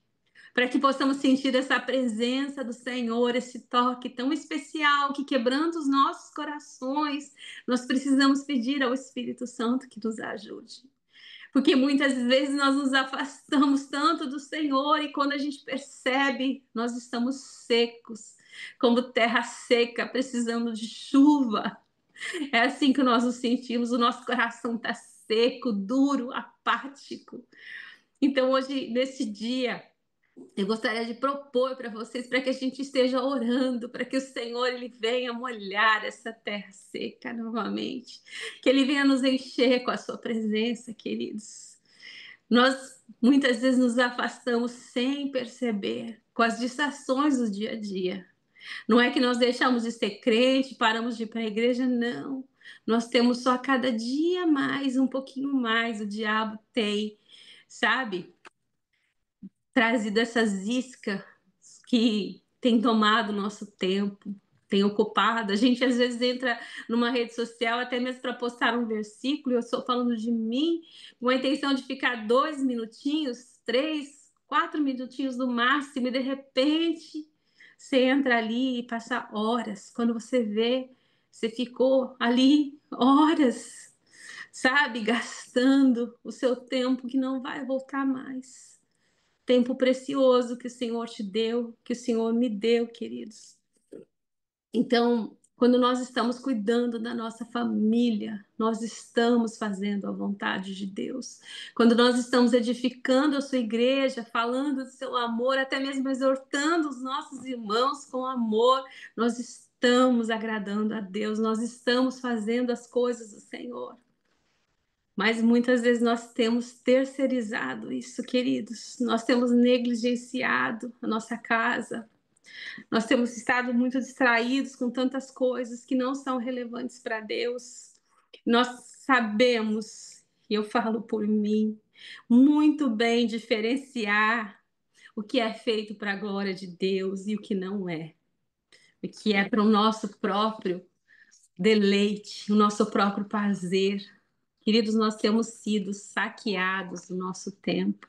para que possamos sentir essa presença do Senhor, esse toque tão especial que quebrando os nossos corações, nós precisamos pedir ao Espírito Santo que nos ajude. Porque muitas vezes nós nos afastamos tanto do Senhor e quando a gente percebe, nós estamos secos, como terra seca, precisando de chuva. É assim que nós nos sentimos, o nosso coração está seco, duro, apático. Então, hoje, nesse dia, eu gostaria de propor para vocês, para que a gente esteja orando, para que o Senhor ele venha molhar essa terra seca novamente, que ele venha nos encher com a sua presença, queridos. Nós muitas vezes nos afastamos sem perceber, com as distrações do dia a dia. Não é que nós deixamos de ser crente, paramos de ir para a igreja, não. Nós temos só cada dia mais, um pouquinho mais, o diabo tem, sabe, trazido essas iscas que tem tomado o nosso tempo, tem ocupado. A gente às vezes entra numa rede social até mesmo para postar um versículo, eu estou falando de mim, com a intenção de ficar 2 minutinhos, 3, 4 minutinhos no máximo, e de repente você entra ali e passa horas. Quando você vê, você ficou ali horas, sabe, gastando o seu tempo que não vai voltar mais. Tempo precioso que o Senhor te deu, que o Senhor me deu, queridos. Então, quando nós estamos cuidando da nossa família, nós estamos fazendo a vontade de Deus. Quando nós estamos edificando a sua igreja, falando do seu amor, até mesmo exortando os nossos irmãos com amor, nós estamos agradando a Deus, nós estamos fazendo as coisas do Senhor. Mas muitas vezes nós temos terceirizado isso, queridos. Nós temos negligenciado a nossa casa. Nós temos estado muito distraídos com tantas coisas que não são relevantes para Deus. Nós sabemos, e eu falo por mim, muito bem diferenciar o que é feito para a glória de Deus e o que não é. O que é para o nosso próprio deleite, o nosso próprio prazer. Queridos, nós temos sido saqueados do nosso tempo.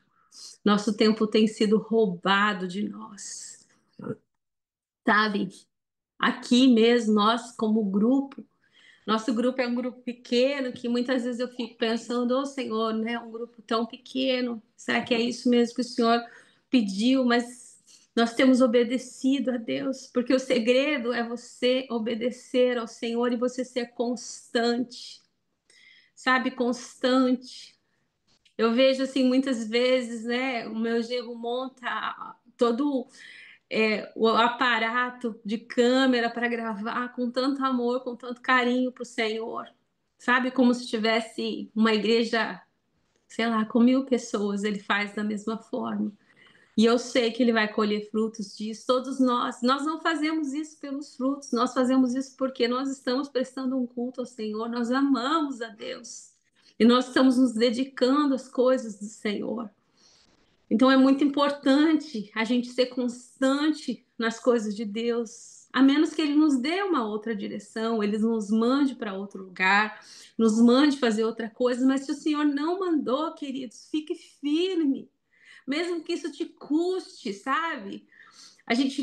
Nosso tempo tem sido roubado de nós. Sabe? Aqui mesmo, nós como grupo, nosso grupo é um grupo pequeno que muitas vezes eu fico pensando, ô Senhor, né? Um grupo tão pequeno, será que é isso mesmo que o Senhor pediu? Mas nós temos obedecido a Deus, porque o segredo é você obedecer ao Senhor e você ser constante, sabe? Constante. Eu vejo assim muitas vezes, né? O meu genro monta todo o aparato de câmera para gravar com tanto amor, com tanto carinho para o Senhor, sabe? Como se tivesse uma igreja, sei lá, com 1.000 pessoas. Ele faz da mesma forma. E eu sei que ele vai colher frutos disso. Todos nós não fazemos isso pelos frutos, nós fazemos isso porque nós estamos prestando um culto ao Senhor, nós amamos a Deus. E nós estamos nos dedicando às coisas do Senhor. Então é muito importante a gente ser constante nas coisas de Deus, a menos que Ele nos dê uma outra direção, Ele nos mande para outro lugar, nos mande fazer outra coisa, mas se o Senhor não mandou, queridos, fique firme, mesmo que isso te custe, sabe? A gente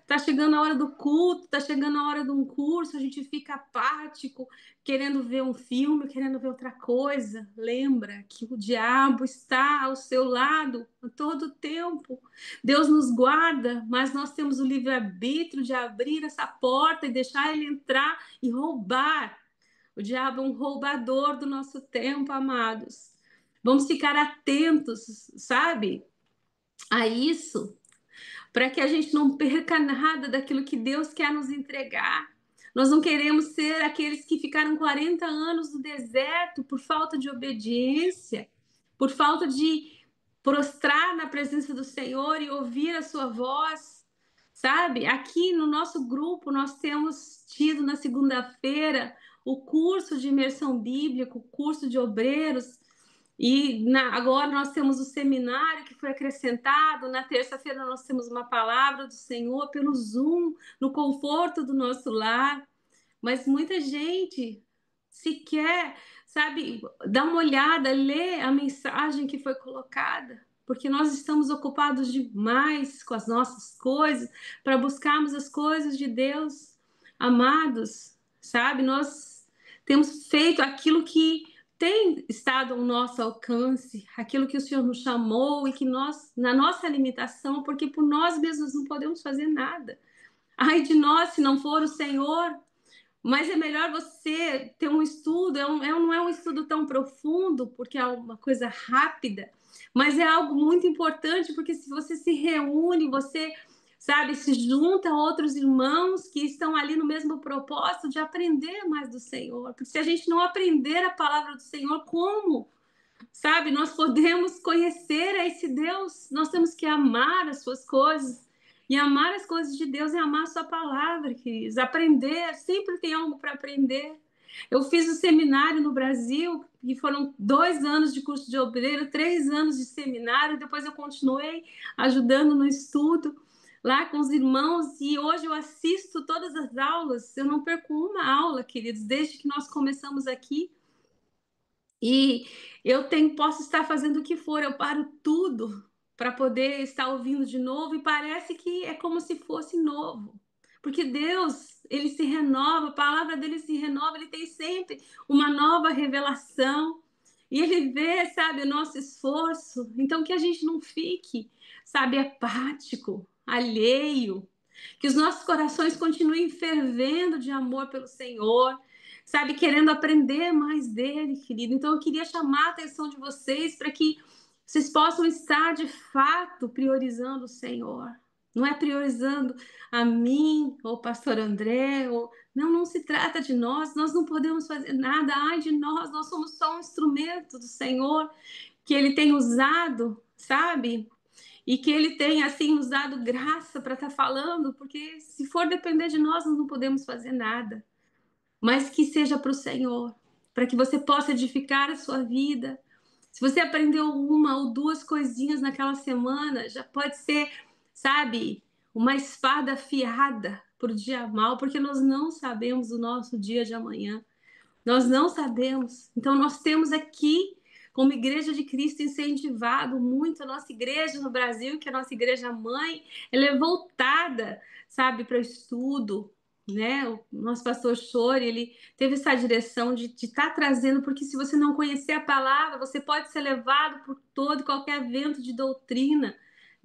tá chegando a hora do culto, tá chegando a hora de um curso, a gente fica apático, querendo ver um filme, querendo ver outra coisa. Lembra que o diabo está ao seu lado a todo tempo. Deus nos guarda, mas nós temos o livre-arbítrio de abrir essa porta e deixar ele entrar e roubar. O diabo é um roubador do nosso tempo, amados. Vamos ficar atentos, sabe, a isso, para que a gente não perca nada daquilo que Deus quer nos entregar. Nós não queremos ser aqueles que ficaram 40 anos no deserto por falta de obediência, por falta de prostrar na presença do Senhor e ouvir a sua voz. Sabe? Aqui no nosso grupo, nós temos tido na segunda-feira o curso de imersão bíblica, o curso de obreiros, e agora nós temos o seminário que foi acrescentado. Na terça-feira nós temos uma palavra do Senhor pelo Zoom, no conforto do nosso lar. Mas muita gente sequer, sabe, dá uma olhada, lê a mensagem que foi colocada, porque nós estamos ocupados demais com as nossas coisas para buscarmos as coisas de Deus. Amados, sabe, nós temos feito aquilo que tem estado ao nosso alcance, aquilo que o Senhor nos chamou e que nós, na nossa limitação, porque por nós mesmos não podemos fazer nada. Ai de nós se não for o Senhor. Mas é melhor você ter um estudo, não é um estudo tão profundo, porque é uma coisa rápida, mas é algo muito importante, porque se você se reúne, você, sabe, se junta a outros irmãos que estão ali no mesmo propósito de aprender mais do Senhor. Porque se a gente não aprender a palavra do Senhor, como? Sabe, nós podemos conhecer a esse Deus, nós temos que amar as suas coisas. E amar as coisas de Deus é amar a sua palavra, queridos. Aprender, sempre tem algo para aprender. Eu fiz um seminário no Brasil, e foram 2 anos de curso de obreiro, 3 anos de seminário, depois eu continuei ajudando no estudo lá com os irmãos, e hoje eu assisto todas as aulas, eu não perco uma aula, queridos, desde que nós começamos aqui. E posso estar fazendo o que for, eu paro tudo para poder estar ouvindo de novo e parece que é como se fosse novo. Porque Deus, ele se renova, a palavra dele se renova, ele tem sempre uma nova revelação. E ele vê, sabe, o nosso esforço. Então que a gente não fique, sabe, apático, alheio, que os nossos corações continuem fervendo de amor pelo Senhor, sabe, querendo aprender mais dele, querido. Então eu queria chamar a atenção de vocês para que vocês possam estar de fato priorizando o Senhor. Não é priorizando a mim ou o pastor André, ou não se trata de nós não podemos fazer nada, ai de nós somos só um instrumento do Senhor que ele tem usado, sabe? E que ele tem assim nos dado graça para estar falando, porque se for depender de nós não podemos fazer nada, mas que seja para o Senhor, para que você possa edificar a sua vida. Se você aprendeu uma ou duas coisinhas naquela semana, já pode ser, sabe, uma espada afiada para o dia mal, porque nós não sabemos o nosso dia de amanhã. Nós não sabemos. Então, nós temos aqui, como Igreja de Cristo, incentivado muito a nossa igreja no Brasil, que é a nossa igreja mãe, ela é voltada, sabe, para o estudo, né? O nosso pastor Chore, ele teve essa direção de estar trazendo, porque se você não conhecer a palavra, você pode ser levado por todo e qualquer vento de doutrina.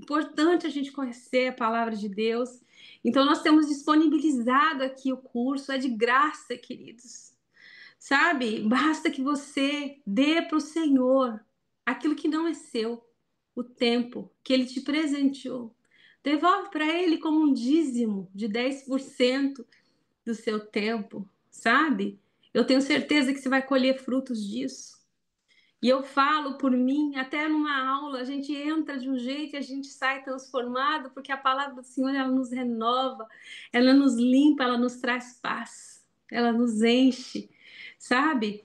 Importante a gente conhecer a palavra de Deus. Então, nós temos disponibilizado aqui o curso, é de graça, queridos. Sabe? Basta que você dê para o Senhor aquilo que não é seu, o tempo que Ele te presenteou. Devolve para Ele como um dízimo de 10% do seu tempo, sabe? Eu tenho certeza que você vai colher frutos disso. E eu falo por mim, até numa aula, a gente entra de um jeito e a gente sai transformado, porque a palavra do Senhor, ela nos renova, ela nos limpa, ela nos traz paz, ela nos enche, sabe?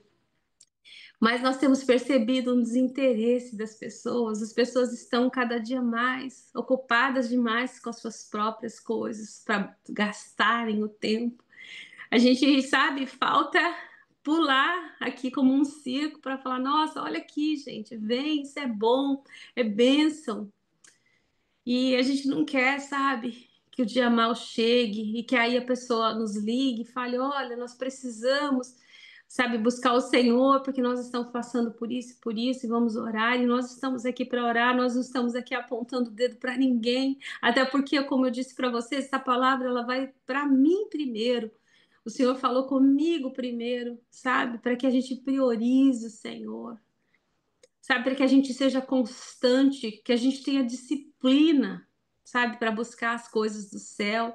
Mas nós temos percebido um desinteresse das pessoas. As pessoas estão cada dia mais ocupadas demais com as suas próprias coisas para gastarem o tempo. A gente sabe, falta pular aqui como um circo para falar: nossa, olha aqui, gente, vem, isso é bom, é bênção. E a gente não quer, sabe, que o dia mal chegue e que aí a pessoa nos ligue e fale: olha, nós precisamos, sabe, buscar o Senhor porque nós estamos passando por isso, e vamos orar. E nós estamos aqui para orar, nós não estamos aqui apontando o dedo para ninguém, até porque, como eu disse para vocês, essa palavra ela vai para mim primeiro. O Senhor falou comigo primeiro, sabe, para que a gente priorize o Senhor, sabe, para que a gente seja constante, que a gente tenha disciplina, sabe, para buscar as coisas do céu,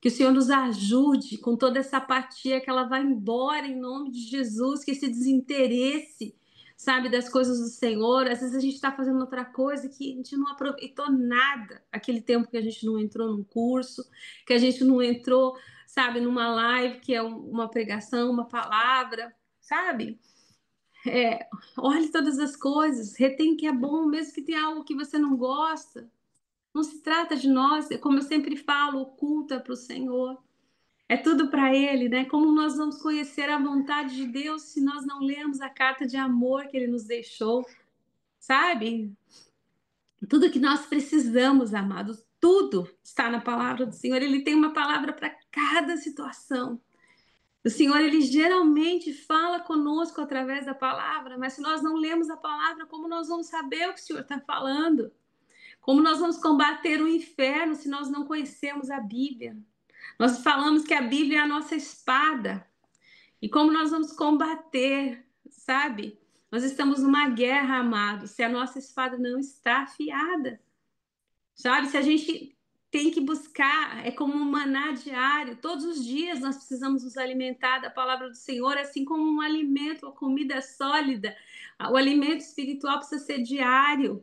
que o Senhor nos ajude com toda essa apatia, que ela vá embora em nome de Jesus, que esse desinteresse, sabe, das coisas do Senhor. Às vezes a gente está fazendo outra coisa que a gente não aproveitou nada, aquele tempo que a gente não entrou num curso, que a gente não entrou, sabe, numa live, que é uma pregação, uma palavra, sabe? É, olhe todas as coisas, retém que é bom, mesmo que tenha algo que você não gosta. Não se trata de nós, como eu sempre falo, o culto é para o Senhor. É tudo para Ele, né? Como nós vamos conhecer a vontade de Deus se nós não lemos a carta de amor que Ele nos deixou, sabe? Tudo que nós precisamos, amados, tudo está na palavra do Senhor. Ele tem uma palavra para cada situação. O Senhor, ele geralmente fala conosco através da palavra, mas se nós não lemos a palavra, como nós vamos saber o que o Senhor está falando? Como nós vamos combater o inferno se nós não conhecemos a Bíblia? Nós falamos que a Bíblia é a nossa espada. E como nós vamos combater, sabe? Nós estamos numa guerra, amados, se a nossa espada não está afiada. Sabe? Se a gente tem que buscar, é como um maná diário. Todos os dias nós precisamos nos alimentar da palavra do Senhor, assim como um alimento, uma comida sólida. O alimento espiritual precisa ser diário.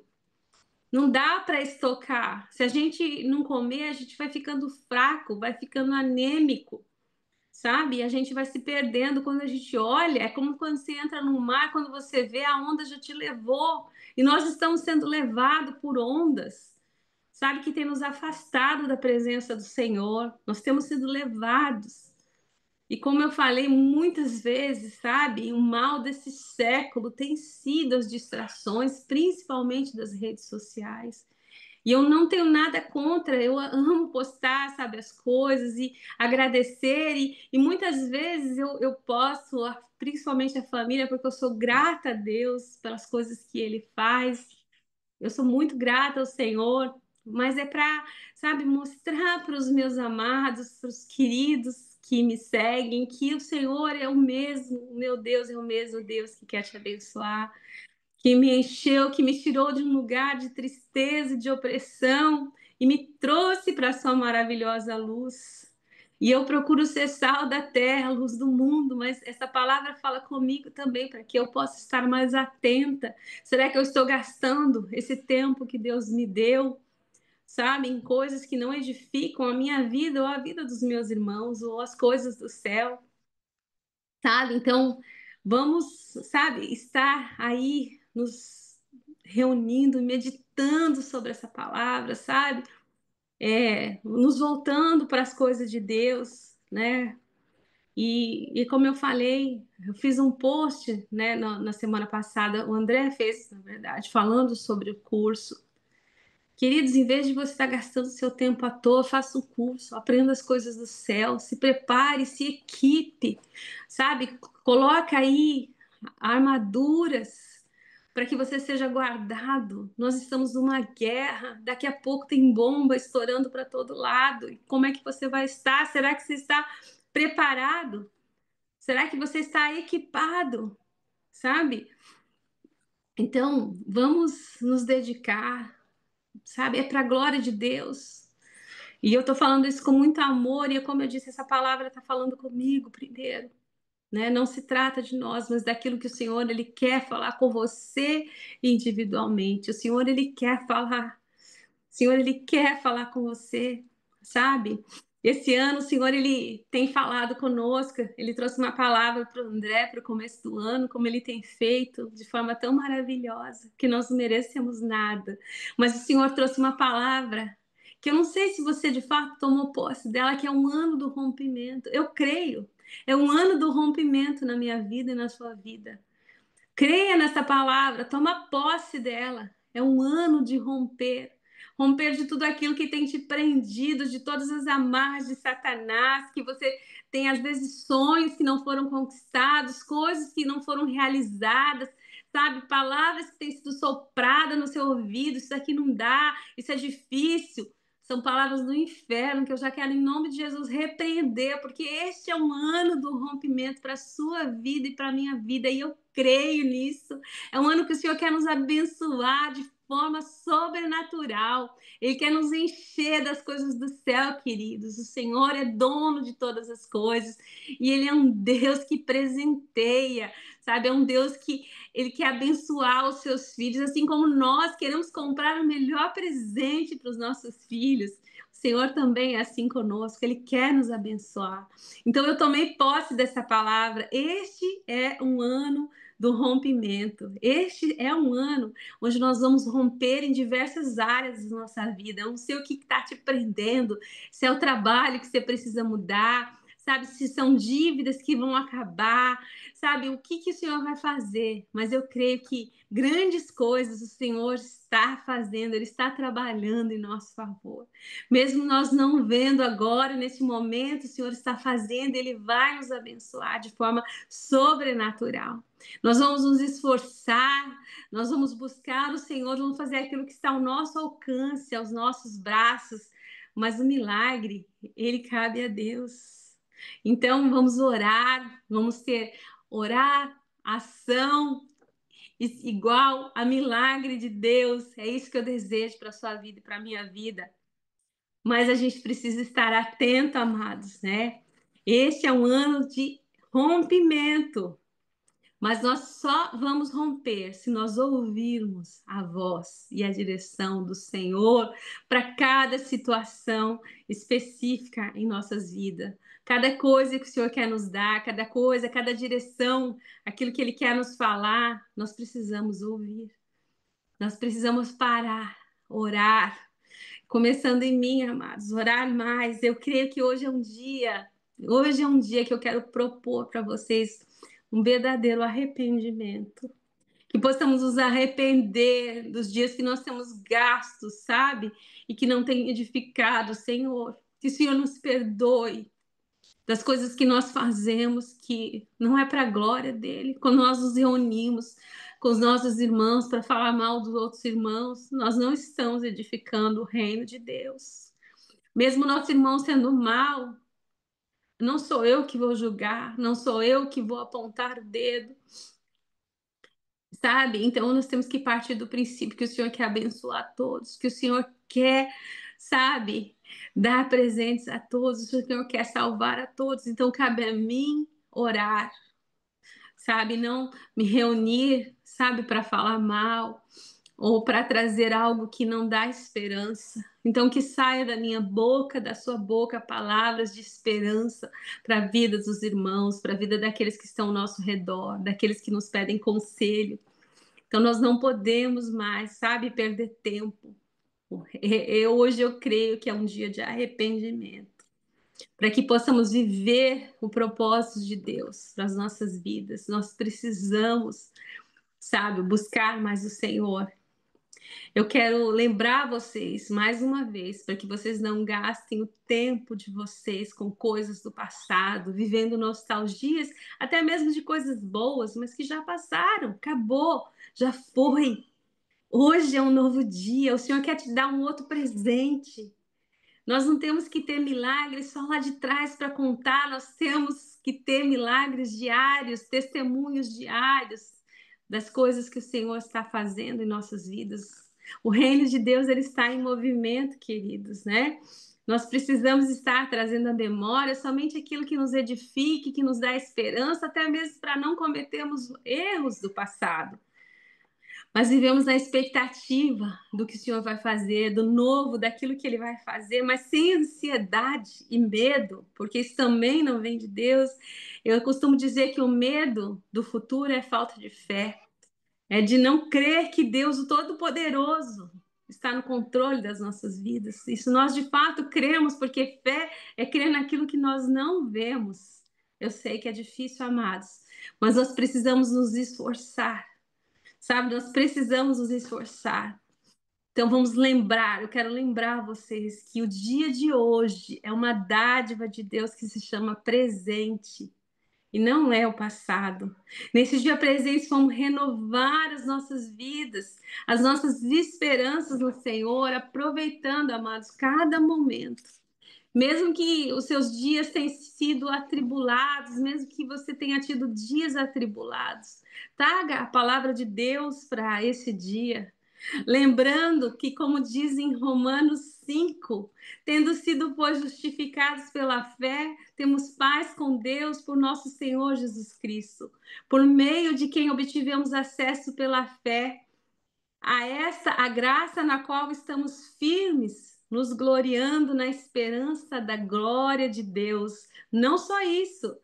Não dá para estocar. Se a gente não comer, a gente vai ficando fraco, vai ficando anêmico, sabe? E a gente vai se perdendo quando a gente olha. É como quando você entra no mar, quando você vê a onda já te levou. E nós estamos sendo levados por ondas, sabe, que tem nos afastado da presença do Senhor. Nós temos sido levados. E como eu falei muitas vezes, sabe, o mal desse século tem sido as distrações, principalmente das redes sociais. E eu não tenho nada contra, eu amo postar, sabe, as coisas e agradecer. E muitas vezes eu posto, principalmente a família, porque eu sou grata a Deus pelas coisas que Ele faz. Eu sou muito grata ao Senhor, mas é para, sabe, mostrar para os meus amados, para os queridos que me seguem, que o Senhor é o mesmo, o meu Deus é o mesmo Deus que quer te abençoar, que me encheu, que me tirou de um lugar de tristeza e de opressão e me trouxe para a sua maravilhosa luz. E eu procuro ser sal da terra, luz do mundo, mas essa palavra fala comigo também para que eu possa estar mais atenta. Será que eu estou gastando esse tempo que Deus me deu, sabe, em coisas que não edificam a minha vida ou a vida dos meus irmãos ou as coisas do céu? Sabe? Então, vamos, sabe, estar aí nos reunindo, meditando sobre essa palavra, sabe? Nos voltando para as coisas de Deus, né? E como eu falei, eu fiz um post, né, na semana passada, o André fez, na verdade, falando sobre o curso. Queridos, em vez de você estar gastando seu tempo à toa, faça um curso, aprenda as coisas do céu, se prepare, se equipe, sabe? Coloca aí armaduras para que você seja guardado. Nós estamos numa guerra, daqui a pouco tem bomba estourando para todo lado. E como é que você vai estar? Será que você está preparado? Será que você está equipado? Sabe? Então, vamos nos dedicar, sabe? É para a glória de Deus. E eu tô falando isso com muito amor, e como eu disse, essa palavra está falando comigo primeiro, né? Não se trata de nós, mas daquilo que o Senhor ele quer falar com você individualmente. O Senhor ele quer falar. O Senhor, ele quer falar com você, sabe? Esse ano, o Senhor, ele tem falado conosco, ele trouxe uma palavra para o André para o começo do ano, como ele tem feito de forma tão maravilhosa, que nós não merecemos nada. Mas o Senhor trouxe uma palavra que eu não sei se você de fato tomou posse dela, que é um ano do rompimento. Eu creio. É um ano do rompimento na minha vida e na sua vida. Creia nessa palavra, toma posse dela. É um ano de romper. romper de tudo aquilo que tem te prendido, de todas as amarras de Satanás, que você tem às vezes sonhos que não foram conquistados, coisas que não foram realizadas, sabe? Palavras que têm sido sopradas no seu ouvido, isso aqui não dá, isso é difícil. São palavras do inferno que eu já quero, em nome de Jesus, repreender, porque este é um ano do rompimento para a sua vida e para a minha vida, e eu creio nisso. É um ano que o Senhor quer nos abençoar de forma sobrenatural. Ele quer nos encher das coisas do céu, queridos. O Senhor é dono de todas as coisas e Ele é um Deus que presenteia, sabe? É um Deus que Ele quer abençoar os seus filhos, assim como nós queremos comprar o melhor presente para os nossos filhos. O Senhor também é assim conosco, Ele quer nos abençoar. Então eu tomei posse dessa palavra. Este é um ano do rompimento. Este é um ano onde nós vamos romper em diversas áreas da nossa vida. Eu não sei o que está te prendendo, se é o trabalho que você precisa mudar, sabe? Se são dívidas que vão acabar, sabe? O que o Senhor vai fazer? Mas eu creio que grandes coisas o Senhor está fazendo, Ele está trabalhando em nosso favor. Mesmo nós não vendo agora, nesse momento, o Senhor está fazendo, Ele vai nos abençoar de forma sobrenatural. Nós vamos nos esforçar, nós vamos buscar o Senhor, vamos fazer aquilo que está ao nosso alcance, aos nossos braços, mas o milagre, ele cabe a Deus. Então, vamos orar, vamos ter orar, ação, igual a milagre de Deus. É isso que eu desejo para a sua vida e para a minha vida. Mas a gente precisa estar atento, amados, né? Este é um ano de rompimento. Mas nós só vamos romper se nós ouvirmos a voz e a direção do Senhor para cada situação específica em nossas vidas. Cada coisa que o Senhor quer nos dar, cada coisa, cada direção, aquilo que Ele quer nos falar, nós precisamos ouvir. Nós precisamos parar, orar, começando em mim, amados, orar mais. Eu creio que hoje é um dia que eu quero propor para vocês um verdadeiro arrependimento. Que possamos nos arrepender dos dias que nós temos gastos, sabe? E que não tem edificado, Senhor. Que o Senhor nos perdoe das coisas que nós fazemos que não é para a glória dele. Quando nós nos reunimos com os nossos irmãos para falar mal dos outros irmãos, nós não estamos edificando o reino de Deus. Mesmo nosso irmão sendo mal, não sou eu que vou julgar, não sou eu que vou apontar o dedo, sabe? Então nós temos que partir do princípio que o Senhor quer abençoar todos, que o Senhor quer, sabe, dar presentes a todos, o Senhor quer salvar a todos. Então cabe a mim orar, sabe? Não me reunir, sabe, para falar mal ou para trazer algo que não dá esperança. Então, que saia da minha boca, da sua boca, palavras de esperança para a vida dos irmãos, para a vida daqueles que estão ao nosso redor, daqueles que nos pedem conselho. Então, nós não podemos mais, sabe, perder tempo. Hoje eu creio que é um dia de arrependimento, para que possamos viver o propósito de Deus para as nossas vidas. Nós precisamos, sabe, buscar mais o Senhor. Eu quero lembrar vocês mais uma vez, para que vocês não gastem o tempo de vocês com coisas do passado, vivendo nostalgias, até mesmo de coisas boas, mas que já passaram, acabou, já foi. Hoje é um novo dia, o Senhor quer te dar um outro presente. Nós não temos que ter milagres só lá de trás para contar, nós temos que ter milagres diários, testemunhos diários das coisas que o Senhor está fazendo em nossas vidas. O reino de Deus ele está em movimento, queridos, né? Nós precisamos estar trazendo à memória somente aquilo que nos edifique, que nos dá esperança, até mesmo para não cometermos erros do passado. Mas vivemos na expectativa do que o Senhor vai fazer, do novo, daquilo que Ele vai fazer, mas sem ansiedade e medo, porque isso também não vem de Deus. Eu costumo dizer que o medo do futuro é falta de fé, é de não crer que Deus, o Todo-Poderoso, está no controle das nossas vidas. Isso nós de fato cremos, porque fé é crer naquilo que nós não vemos. Eu sei que é difícil, amados, mas nós precisamos nos esforçar. Sabe, nós precisamos nos esforçar. Então vamos lembrar, eu quero lembrar vocês que o dia de hoje é uma dádiva de Deus que se chama presente e não é o passado. Nesse dia presente, vamos renovar as nossas vidas, as nossas esperanças no Senhor, aproveitando, amados, cada momento. Mesmo que os seus dias tenham sido atribulados, mesmo que você tenha tido dias atribulados, traga a palavra de Deus para esse dia. Lembrando que, como diz em Romanos 5, tendo sido, pois, justificados pela fé, temos paz com Deus por nosso Senhor Jesus Cristo, por meio de quem obtivemos acesso pela fé a graça na qual estamos firmes, nos gloriando na esperança da glória de Deus. Não só isso,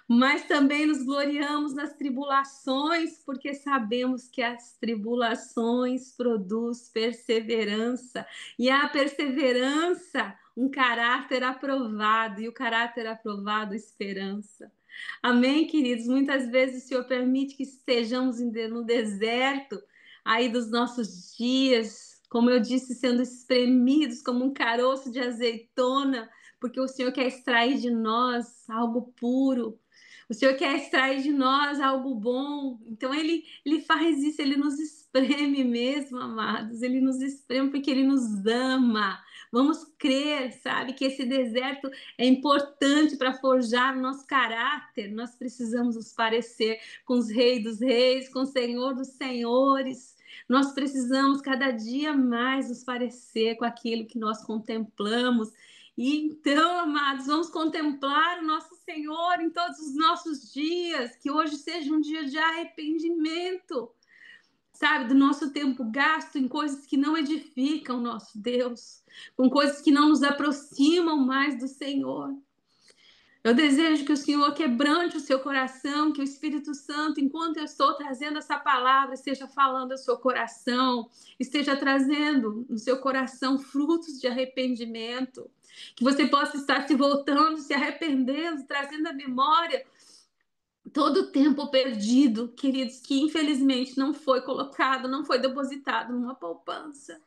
mas também nos gloriamos nas tribulações, porque sabemos que as tribulações produzem perseverança, e a perseverança, um caráter aprovado, e o caráter aprovado, esperança. Amém, queridos? Muitas vezes o Senhor permite que estejamos no deserto aí dos nossos dias, como eu disse, sendo espremidos como um caroço de azeitona, porque o Senhor quer extrair de nós algo puro. O Senhor quer extrair de nós algo bom. Então, ele faz isso, ele nos espreme mesmo, amados. Ele nos espreme porque ele nos ama. Vamos crer, sabe, que esse deserto é importante para forjar o nosso caráter. Nós precisamos nos parecer com os reis dos reis, com o Senhor dos senhores. Nós precisamos cada dia mais nos parecer com aquilo que nós contemplamos. E então, amados, vamos contemplar o nosso Senhor em todos os nossos dias, que hoje seja um dia de arrependimento, sabe, do nosso tempo gasto em coisas que não edificam o nosso Deus, com coisas que não nos aproximam mais do Senhor. Eu desejo que o Senhor quebrante o seu coração, que o Espírito Santo, enquanto eu estou trazendo essa palavra, esteja falando ao seu coração, esteja trazendo no seu coração frutos de arrependimento, que você possa estar se voltando, se arrependendo, trazendo à memória todo o tempo perdido, queridos, que infelizmente não foi colocado, não foi depositado numa poupança.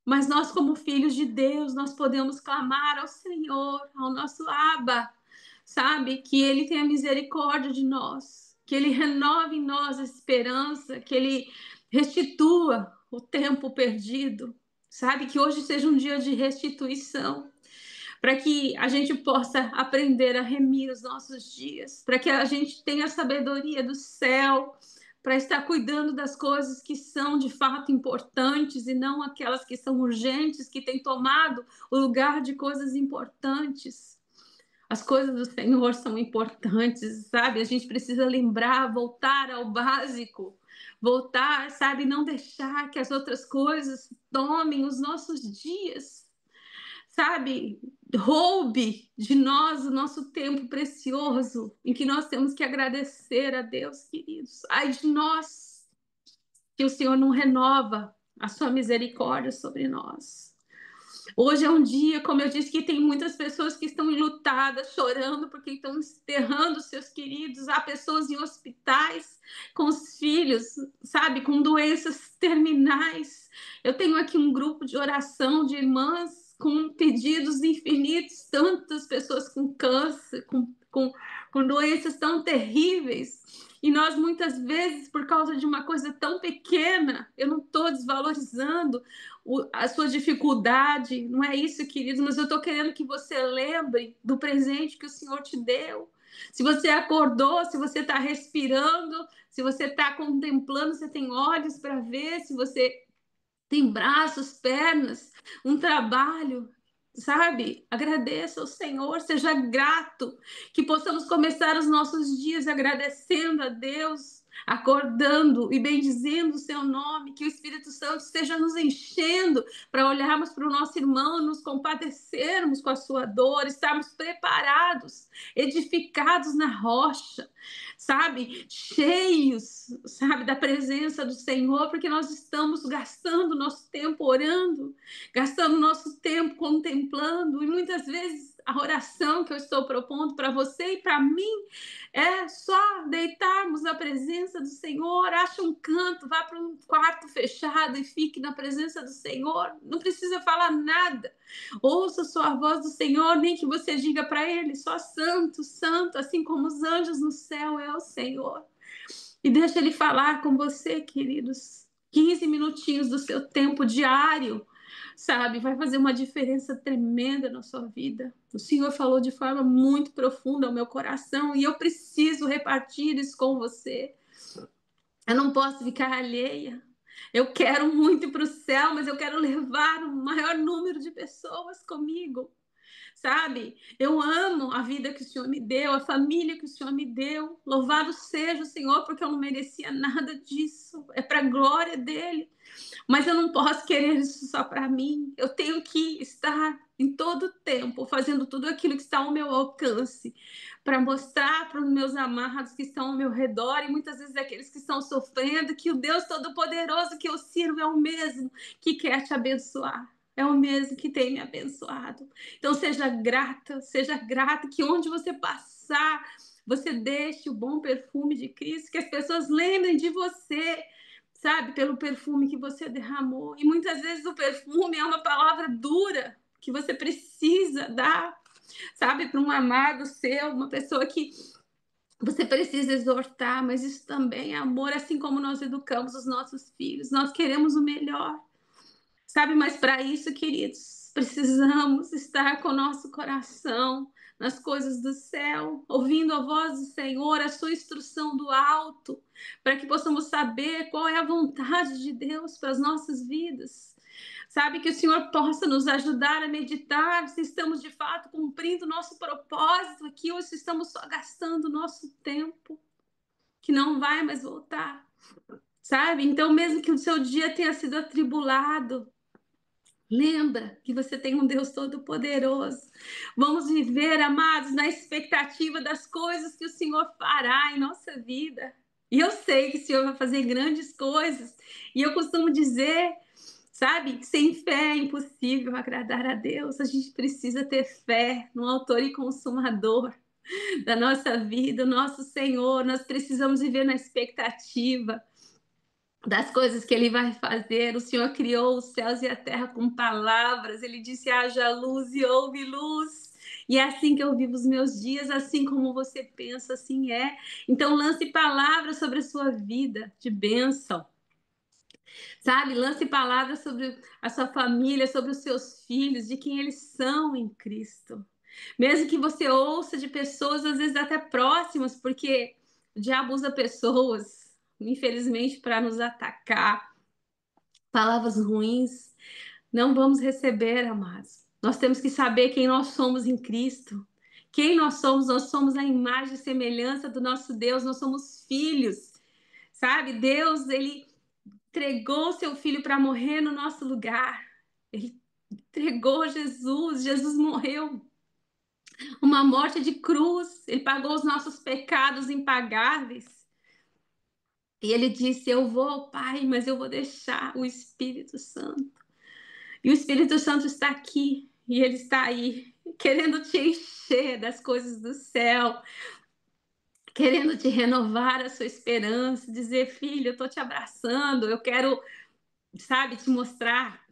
Mas nós, como filhos de Deus, nós podemos clamar ao Senhor, ao nosso Abba, sabe? Que Ele tenha misericórdia de nós, que Ele renove em nós a esperança, que Ele restitua o tempo perdido, sabe? Que hoje seja um dia de restituição, para que a gente possa aprender a remir os nossos dias, para que a gente tenha a sabedoria do céu, para estar cuidando das coisas que são de fato importantes e não aquelas que são urgentes, que têm tomado o lugar de coisas importantes. As coisas do Senhor são importantes, sabe? A gente precisa lembrar, voltar ao básico, voltar, sabe? Não deixar que as outras coisas tomem os nossos dias, sabe? Roube de nós o nosso tempo precioso, em que nós temos que agradecer a Deus, queridos. Ai de nós, que o Senhor não renova a sua misericórdia sobre nós. Hoje é um dia, como eu disse, que tem muitas pessoas que estão enlutadas, chorando porque estão enterrando seus queridos. Há pessoas em hospitais com os filhos, sabe, com doenças terminais. Eu tenho aqui um grupo de oração de irmãs com pedidos infinitos, tantas pessoas com câncer, com doenças tão terríveis. E nós, muitas vezes, por causa de uma coisa tão pequena, eu não estou desvalorizando a sua dificuldade, não é isso, queridos, mas eu estou querendo que você lembre do presente que o Senhor te deu. Se você acordou, se você está respirando, se você está contemplando, você tem olhos para ver, se você tem braços, pernas, um trabalho, sabe? Agradeça ao Senhor, seja grato, que possamos começar os nossos dias agradecendo a Deus, acordando e bendizendo o seu nome, que o Espírito Santo esteja nos enchendo para olharmos para o nosso irmão, nos compadecermos com a sua dor, estarmos preparados, edificados na rocha, sabe, cheios, sabe, da presença do Senhor, porque nós estamos gastando nosso tempo orando, gastando nosso tempo contemplando, e muitas vezes a oração que eu estou propondo para você e para mim é só deitarmos na presença do Senhor, ache um canto, vá para um quarto fechado e fique na presença do Senhor, não precisa falar nada, ouça só a voz do Senhor, nem que você diga para Ele, só santo, santo, assim como os anjos no céu é o Senhor. E deixa Ele falar com você, queridos. 15 minutinhos do seu tempo diário, sabe? Vai fazer uma diferença tremenda na sua vida. O Senhor falou de forma muito profunda ao meu coração e eu preciso repartir isso com você. Eu não posso ficar alheia. Eu quero muito ir para o céu, mas eu quero levar o maior número de pessoas comigo, sabe? Eu amo a vida que o Senhor me deu, a família que o Senhor me deu. Louvado seja o Senhor, porque eu não merecia nada disso. É para a glória dele. Mas eu não posso querer isso só para mim. Eu tenho que estar em todo tempo fazendo tudo aquilo que está ao meu alcance para mostrar para os meus amados que estão ao meu redor e muitas vezes aqueles que estão sofrendo que o Deus Todo-Poderoso que eu sirvo é o mesmo que quer te abençoar. É o mesmo que tem me abençoado. Então seja grata, que onde você passar, você deixe o bom perfume de Cristo, que as pessoas lembrem de você, sabe, pelo perfume que você derramou. E muitas vezes o perfume é uma palavra dura que você precisa dar, sabe, para um amado seu, uma pessoa que você precisa exortar, mas isso também é amor, assim como nós educamos os nossos filhos. Nós queremos o melhor, sabe? Mas para isso, queridos, precisamos estar com o nosso coração nas coisas do céu, ouvindo a voz do Senhor, a sua instrução do alto, para que possamos saber qual é a vontade de Deus para as nossas vidas. Sabe, que o Senhor possa nos ajudar a meditar se estamos de fato cumprindo o nosso propósito aqui ou se estamos só gastando o nosso tempo, que não vai mais voltar. Sabe? Então, mesmo que o seu dia tenha sido atribulado, lembra que você tem um Deus Todo-Poderoso. Vamos viver, amados, na expectativa das coisas que o Senhor fará em nossa vida. E eu sei que o Senhor vai fazer grandes coisas. E eu costumo dizer, sabe, que sem fé é impossível agradar a Deus. A gente precisa ter fé no Autor e Consumador da nossa vida, o nosso Senhor. Nós precisamos viver na expectativa das coisas que ele vai fazer. O Senhor criou os céus e a terra com palavras. Ele disse: haja luz e houve luz. E é assim que eu vivo os meus dias, assim como você pensa, assim é. Então lance palavras sobre a sua vida de bênção, sabe? Lance palavras sobre a sua família, sobre os seus filhos, de quem eles são em Cristo. Mesmo que você ouça de pessoas, às vezes até próximas, porque o diabo usa pessoas, infelizmente, para nos atacar. Palavras ruins não vamos receber, amados. Nós temos que saber quem nós somos em Cristo. Quem nós somos a imagem e semelhança do nosso Deus, nós somos filhos, sabe? Deus, ele entregou seu filho para morrer no nosso lugar. Ele entregou Jesus, Jesus morreu uma morte de cruz, ele pagou os nossos pecados impagáveis. E ele disse: eu vou ao Pai, mas eu vou deixar o Espírito Santo. E o Espírito Santo está aqui, e ele está aí, querendo te encher das coisas do céu, querendo te renovar a sua esperança, dizer: filho, eu estou te abraçando, eu quero, sabe, te mostrar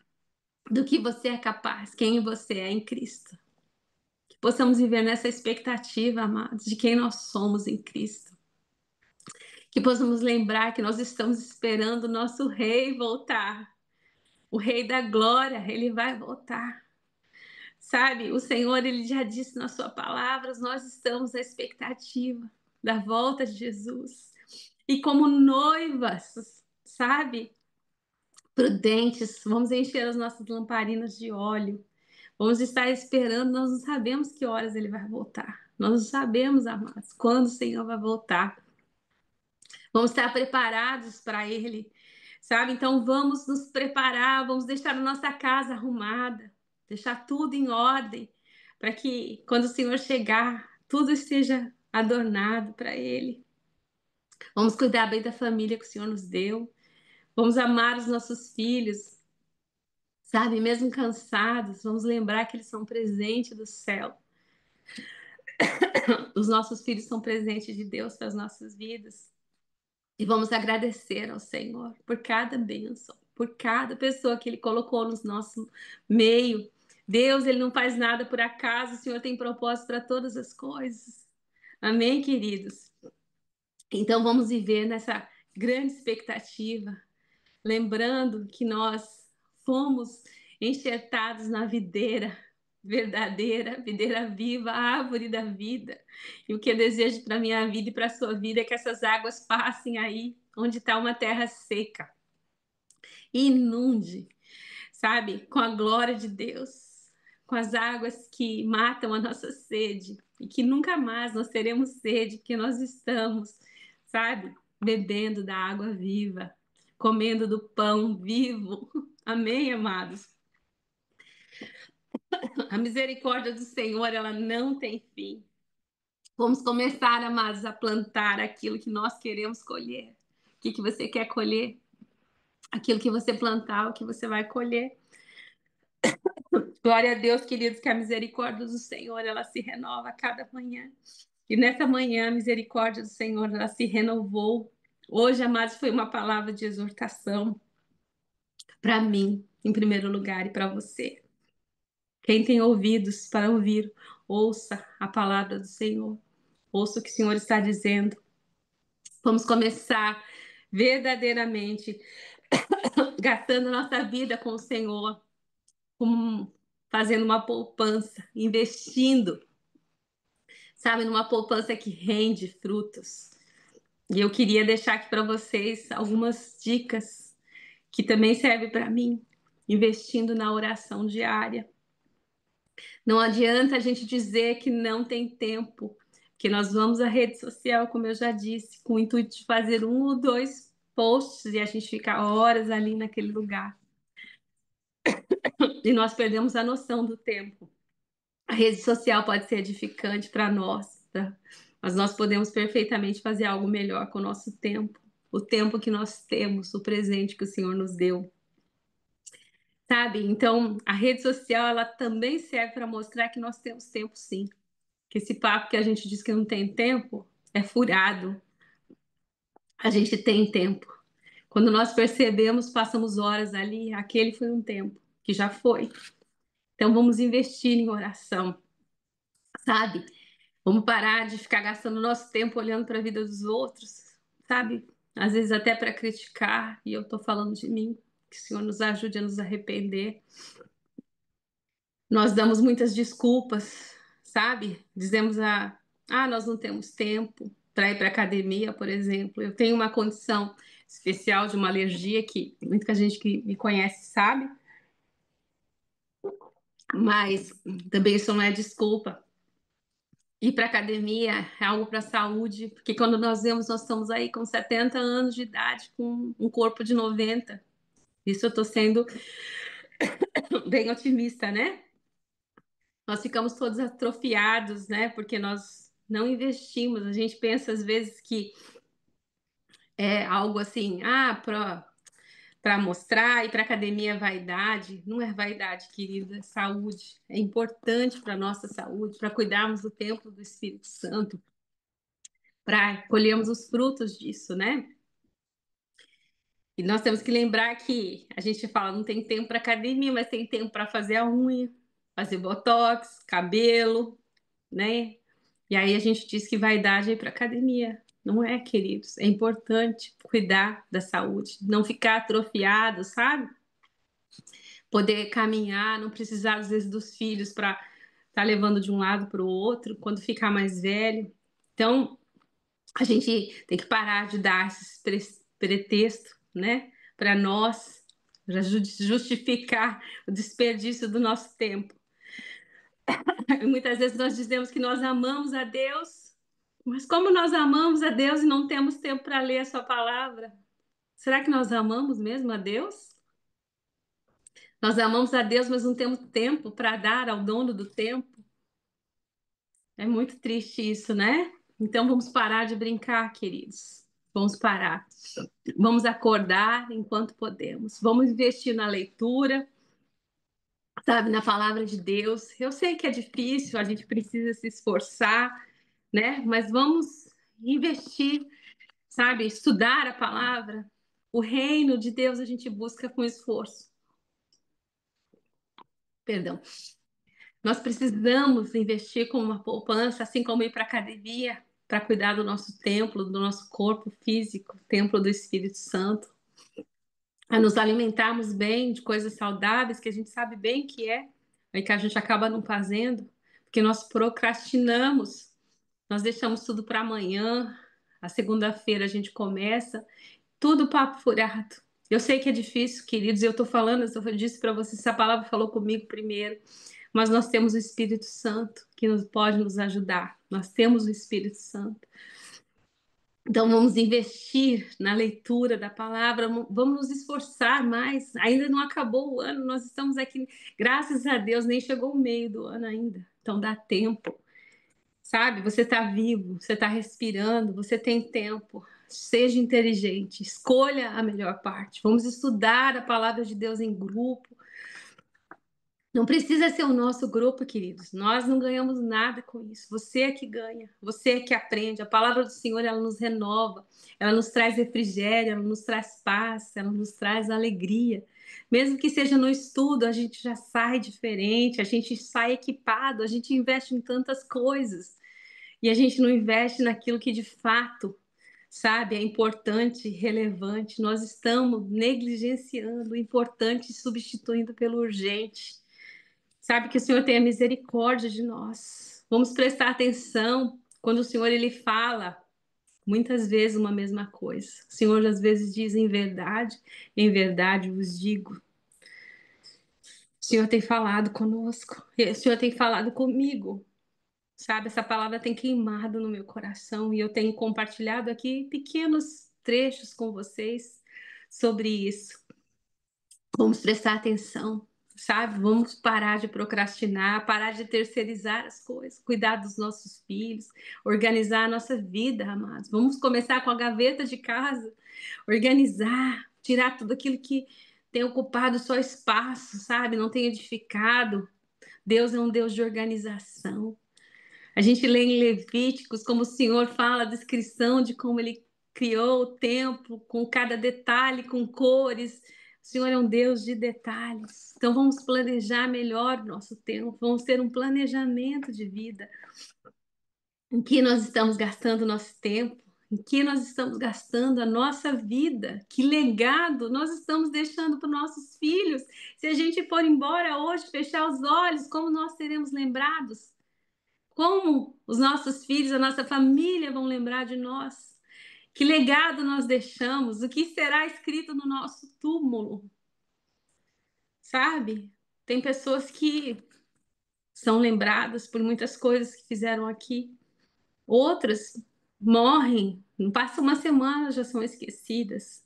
do que você é capaz, quem você é em Cristo. Que possamos viver nessa expectativa, amados, de quem nós somos em Cristo. Que possamos lembrar que nós estamos esperando o nosso Rei voltar. O Rei da Glória, ele vai voltar. Sabe, o Senhor, ele já disse na sua palavra, nós estamos à expectativa da volta de Jesus. E como noivas, sabe, prudentes, vamos encher as nossas lamparinas de óleo. Vamos estar esperando, nós não sabemos que horas ele vai voltar. Nós não sabemos, amados, quando o Senhor vai voltar. Vamos estar preparados para ele, sabe? Então vamos nos preparar, vamos deixar a nossa casa arrumada, deixar tudo em ordem, para que quando o Senhor chegar, tudo esteja adornado para Ele. Vamos cuidar bem da família que o Senhor nos deu. Vamos amar os nossos filhos, sabe? Mesmo cansados, vamos lembrar que eles são presente do céu. Os nossos filhos são presente de Deus para as nossas vidas. E vamos agradecer ao Senhor por cada bênção, por cada pessoa que Ele colocou no nosso meio. Deus, Ele não faz nada por acaso, o Senhor tem propósito para todas as coisas. Amém, queridos? Então vamos viver nessa grande expectativa, lembrando que nós fomos enxertados na videira verdadeira, videira viva, a árvore da vida. E o que eu desejo para a minha vida e para a sua vida é que essas águas passem aí, onde está uma terra seca, e inunde, sabe, com a glória de Deus, com as águas que matam a nossa sede, e que nunca mais nós teremos sede, porque nós estamos, sabe, bebendo da água viva, comendo do pão vivo. Amém, amados? A misericórdia do Senhor, ela não tem fim. Vamos começar, amados, a plantar aquilo que nós queremos colher. O que que você quer colher? Aquilo que você plantar, o que você vai colher. Glória a Deus, queridos, que a misericórdia do Senhor, ela se renova a cada manhã. E nessa manhã, a misericórdia do Senhor, ela se renovou. Hoje, amados, foi uma palavra de exortação para mim, em primeiro lugar, e para você. Quem tem ouvidos para ouvir, ouça a palavra do Senhor. Ouça o que o Senhor está dizendo. Vamos começar verdadeiramente gastando nossa vida com o Senhor, fazendo uma poupança, investindo, sabe, numa poupança que rende frutos. E eu queria deixar aqui para vocês algumas dicas que também servem para mim, investindo na oração diária. Não adianta a gente dizer que não tem tempo, que nós vamos à rede social, como eu já disse, com o intuito de fazer um ou dois posts e a gente fica horas ali naquele lugar. E nós perdemos a noção do tempo. A rede social pode ser edificante para nós, tá? Mas nós podemos perfeitamente fazer algo melhor com o nosso tempo. O tempo que nós temos, o presente que o Senhor nos deu. Sabe? Então, a rede social, ela também serve para mostrar que nós temos tempo, sim. Que esse papo que a gente diz que não tem tempo é furado. A gente tem tempo. Quando nós percebemos, passamos horas ali, aquele foi um tempo que já foi. Então vamos investir em oração, sabe? Vamos parar de ficar gastando nosso tempo olhando para a vida dos outros, sabe? Às vezes até para criticar, e eu tô falando de mim, que o Senhor nos ajude a nos arrepender. Nós damos muitas desculpas, sabe? Dizemos nós não temos tempo para ir para academia, por exemplo. Eu tenho uma condição especial de uma alergia que muita gente que me conhece sabe, mas também isso não é desculpa. Ir para academia é algo para a saúde, porque quando nós vemos, nós estamos aí com 70 anos de idade, com um corpo de 90. Isso eu estou sendo bem otimista, né? Nós ficamos todos atrofiados, né? Porque nós não investimos. A gente pensa às vezes que é algo assim, para mostrar e para academia é vaidade. Não é vaidade, querida, é saúde. É importante para a nossa saúde, para cuidarmos do templo do Espírito Santo, para colhermos os frutos disso, né? E nós temos que lembrar que a gente fala, não tem tempo para academia, mas tem tempo para fazer a unha, fazer botox, cabelo, né? E aí a gente diz que vaidade é ir para academia. Não é, queridos? É importante cuidar da saúde, não ficar atrofiado, sabe? Poder caminhar, não precisar às vezes dos filhos para estar tá levando de um lado para o outro quando ficar mais velho. Então, a gente tem que parar de dar esses pretextos, né, para nós, para justificar o desperdício do nosso tempo. Muitas vezes nós dizemos que nós amamos a Deus, mas como nós amamos a Deus e não temos tempo para ler a sua palavra? Será que nós amamos mesmo a Deus? Nós amamos a Deus, mas não temos tempo para dar ao dono do tempo? É muito triste isso, né? Então vamos parar de brincar, queridos. Vamos parar. Vamos acordar enquanto podemos. Vamos investir na leitura, sabe, na palavra de Deus. Eu sei que é difícil, a gente precisa se esforçar, né? Mas vamos investir, sabe, estudar a palavra. O reino de Deus a gente busca com esforço. Perdão. Nós precisamos investir com uma poupança, assim como ir para a academia, para cuidar do nosso templo, do nosso corpo físico, templo do Espírito Santo, a nos alimentarmos bem de coisas saudáveis que a gente sabe bem que é, e que a gente acaba não fazendo, porque nós procrastinamos, nós deixamos tudo para amanhã, a segunda-feira a gente começa, tudo papo furado. Eu sei que é difícil, queridos, eu estou falando, eu disse para vocês, essa palavra falou comigo primeiro, mas nós temos o Espírito Santo que pode nos ajudar. Nós temos o Espírito Santo. Então vamos investir na leitura da palavra, vamos nos esforçar mais. Ainda não acabou o ano, nós estamos aqui, graças a Deus, nem chegou o meio do ano ainda. Então dá tempo, sabe? Você está vivo, você está respirando, você tem tempo. Seja inteligente, escolha a melhor parte. Vamos estudar a palavra de Deus em grupo. Não precisa ser o nosso grupo, queridos. Nós não ganhamos nada com isso. Você é que ganha, você é que aprende. A palavra do Senhor, ela nos renova, ela nos traz refrigério, ela nos traz paz, ela nos traz alegria. Mesmo que seja no estudo, a gente já sai diferente, a gente sai equipado, a gente investe em tantas coisas e a gente não investe naquilo que de fato, sabe, é importante, relevante. Nós estamos negligenciando o importante e substituindo pelo urgente. Sabe que o Senhor tenha misericórdia de nós. Vamos prestar atenção quando o Senhor ele fala muitas vezes uma mesma coisa. O Senhor às vezes diz em verdade vos digo. O Senhor tem falado conosco, o Senhor tem falado comigo. Sabe, essa palavra tem queimado no meu coração e eu tenho compartilhado aqui pequenos trechos com vocês sobre isso. Vamos prestar atenção, sabe? Vamos parar de procrastinar, parar de terceirizar as coisas, cuidar dos nossos filhos, organizar a nossa vida, amados. Vamos começar com a gaveta de casa, organizar, tirar tudo aquilo que tem ocupado só espaço, sabe? Não tem edificado. Deus é um Deus de organização. A gente lê em Levíticos como o Senhor fala a descrição de como ele criou o templo, com cada detalhe, com cores. O Senhor é um Deus de detalhes. Então vamos planejar melhor o nosso tempo, vamos ter um planejamento de vida. Em que nós estamos gastando o nosso tempo? Em que nós estamos gastando a nossa vida? Que legado nós estamos deixando para os nossos filhos? Se a gente for embora hoje, fechar os olhos, como nós seremos lembrados? Como os nossos filhos, a nossa família vão lembrar de nós? Que legado nós deixamos? O que será escrito no nosso túmulo? Sabe? Tem pessoas que são lembradas por muitas coisas que fizeram aqui. Outras morrem, não passa uma semana, já são esquecidas.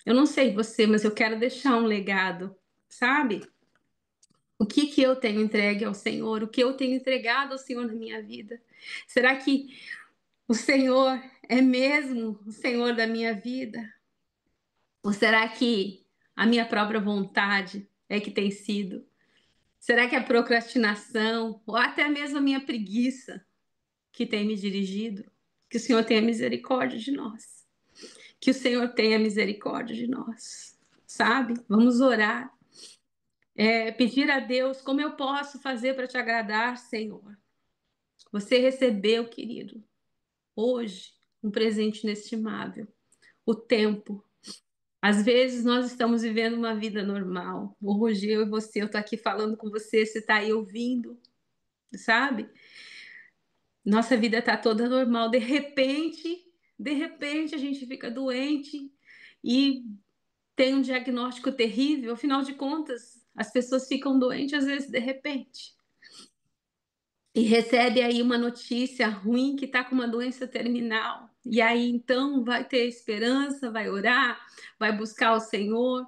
Eu não sei você, mas eu quero deixar um legado, sabe? O que que eu tenho entregue ao Senhor? O que eu tenho entregado ao Senhor na minha vida? Será que o Senhor é mesmo o Senhor da minha vida? Ou será que a minha própria vontade é que tem sido? Será que a procrastinação ou até mesmo a minha preguiça que tem me dirigido? Que o Senhor tenha misericórdia de nós. Que o Senhor tenha misericórdia de nós. Sabe? Vamos orar. Pedir a Deus como eu posso fazer para te agradar, Senhor. Você recebeu, querido, hoje um presente inestimável. O tempo. Às vezes nós estamos vivendo uma vida normal. Hoje eu e você, eu tô aqui falando com você, você tá aí ouvindo, sabe? Nossa vida tá toda normal. De repente a gente fica doente e tem um diagnóstico terrível. Afinal de contas, as pessoas ficam doentes às vezes de repente. E recebe aí uma notícia ruim que está com uma doença terminal. E aí então vai ter esperança, vai orar, vai buscar o Senhor,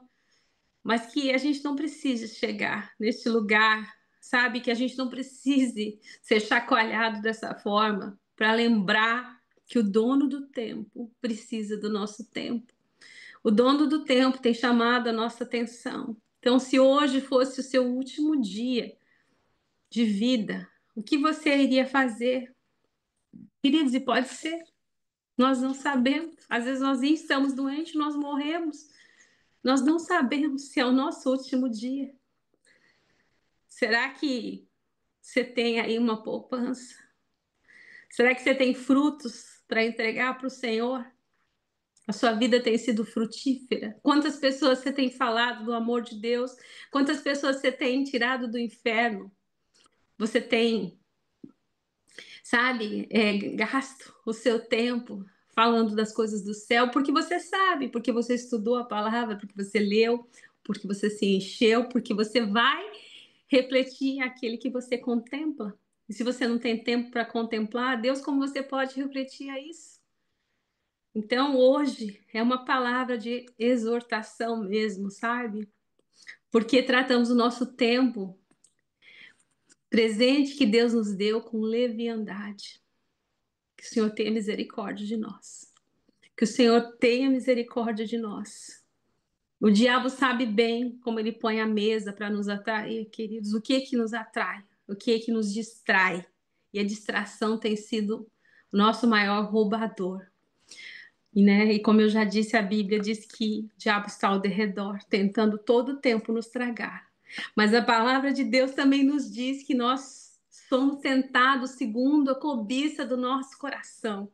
mas que a gente não precise chegar neste lugar, sabe? Que a gente não precise ser chacoalhado dessa forma. para lembrar que o dono do tempo precisa do nosso tempo. O dono do tempo tem chamado a nossa atenção. Então, se hoje fosse o seu último dia de vida, o que você iria fazer? Queridos, e pode ser, nós não sabemos. Às vezes nós nem estamos doentes, nós morremos. Nós não sabemos se é o nosso último dia. Será que você tem aí uma poupança? Será que você tem frutos para entregar para o Senhor? A sua vida tem sido frutífera? Quantas pessoas você tem falado do amor de Deus? Quantas pessoas você tem tirado do inferno? Você tem, sabe, gasto o seu tempo falando das coisas do céu, porque você sabe, porque você estudou a palavra, porque você leu, porque você se encheu, porque você vai refletir aquele que você contempla. E se você não tem tempo para contemplar Deus, como você pode refletir a isso? Então, hoje é uma palavra de exortação mesmo, sabe? Porque tratamos o nosso tempo presente que Deus nos deu com leviandade. Que o Senhor tenha misericórdia de nós. Que o Senhor tenha misericórdia de nós. O diabo sabe bem como ele põe a mesa para nos atrair, queridos. O que é que nos atrai? O que é que nos distrai? E a distração tem sido o nosso maior roubador. E como eu já disse, a Bíblia diz que o diabo está ao derredor, tentando todo o tempo nos tragar. Mas a palavra de Deus também nos diz que nós somos tentados segundo a cobiça do nosso coração.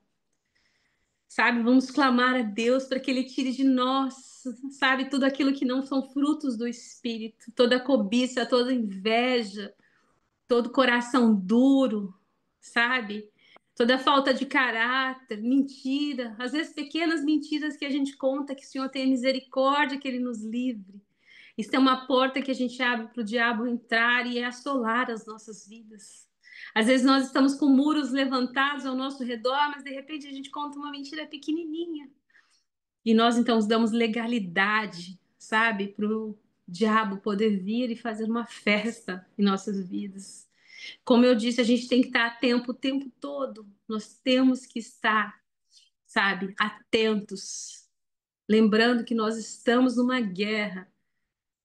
Sabe, vamos clamar a Deus para que Ele tire de nós, sabe, tudo aquilo que não são frutos do Espírito, toda cobiça, toda inveja, todo coração duro, sabe? Toda falta de caráter, mentira, às vezes pequenas mentiras que a gente conta, que o Senhor tenha misericórdia, que Ele nos livre. Isso é uma porta que a gente abre para o diabo entrar e assolar as nossas vidas. Às vezes nós estamos com muros levantados ao nosso redor, mas de repente a gente conta uma mentira pequenininha. E nós então damos legalidade, sabe, para o diabo poder vir e fazer uma festa em nossas vidas. Como eu disse, a gente tem que estar atento o tempo todo. Nós temos que estar, sabe, atentos. Lembrando que nós estamos numa guerra,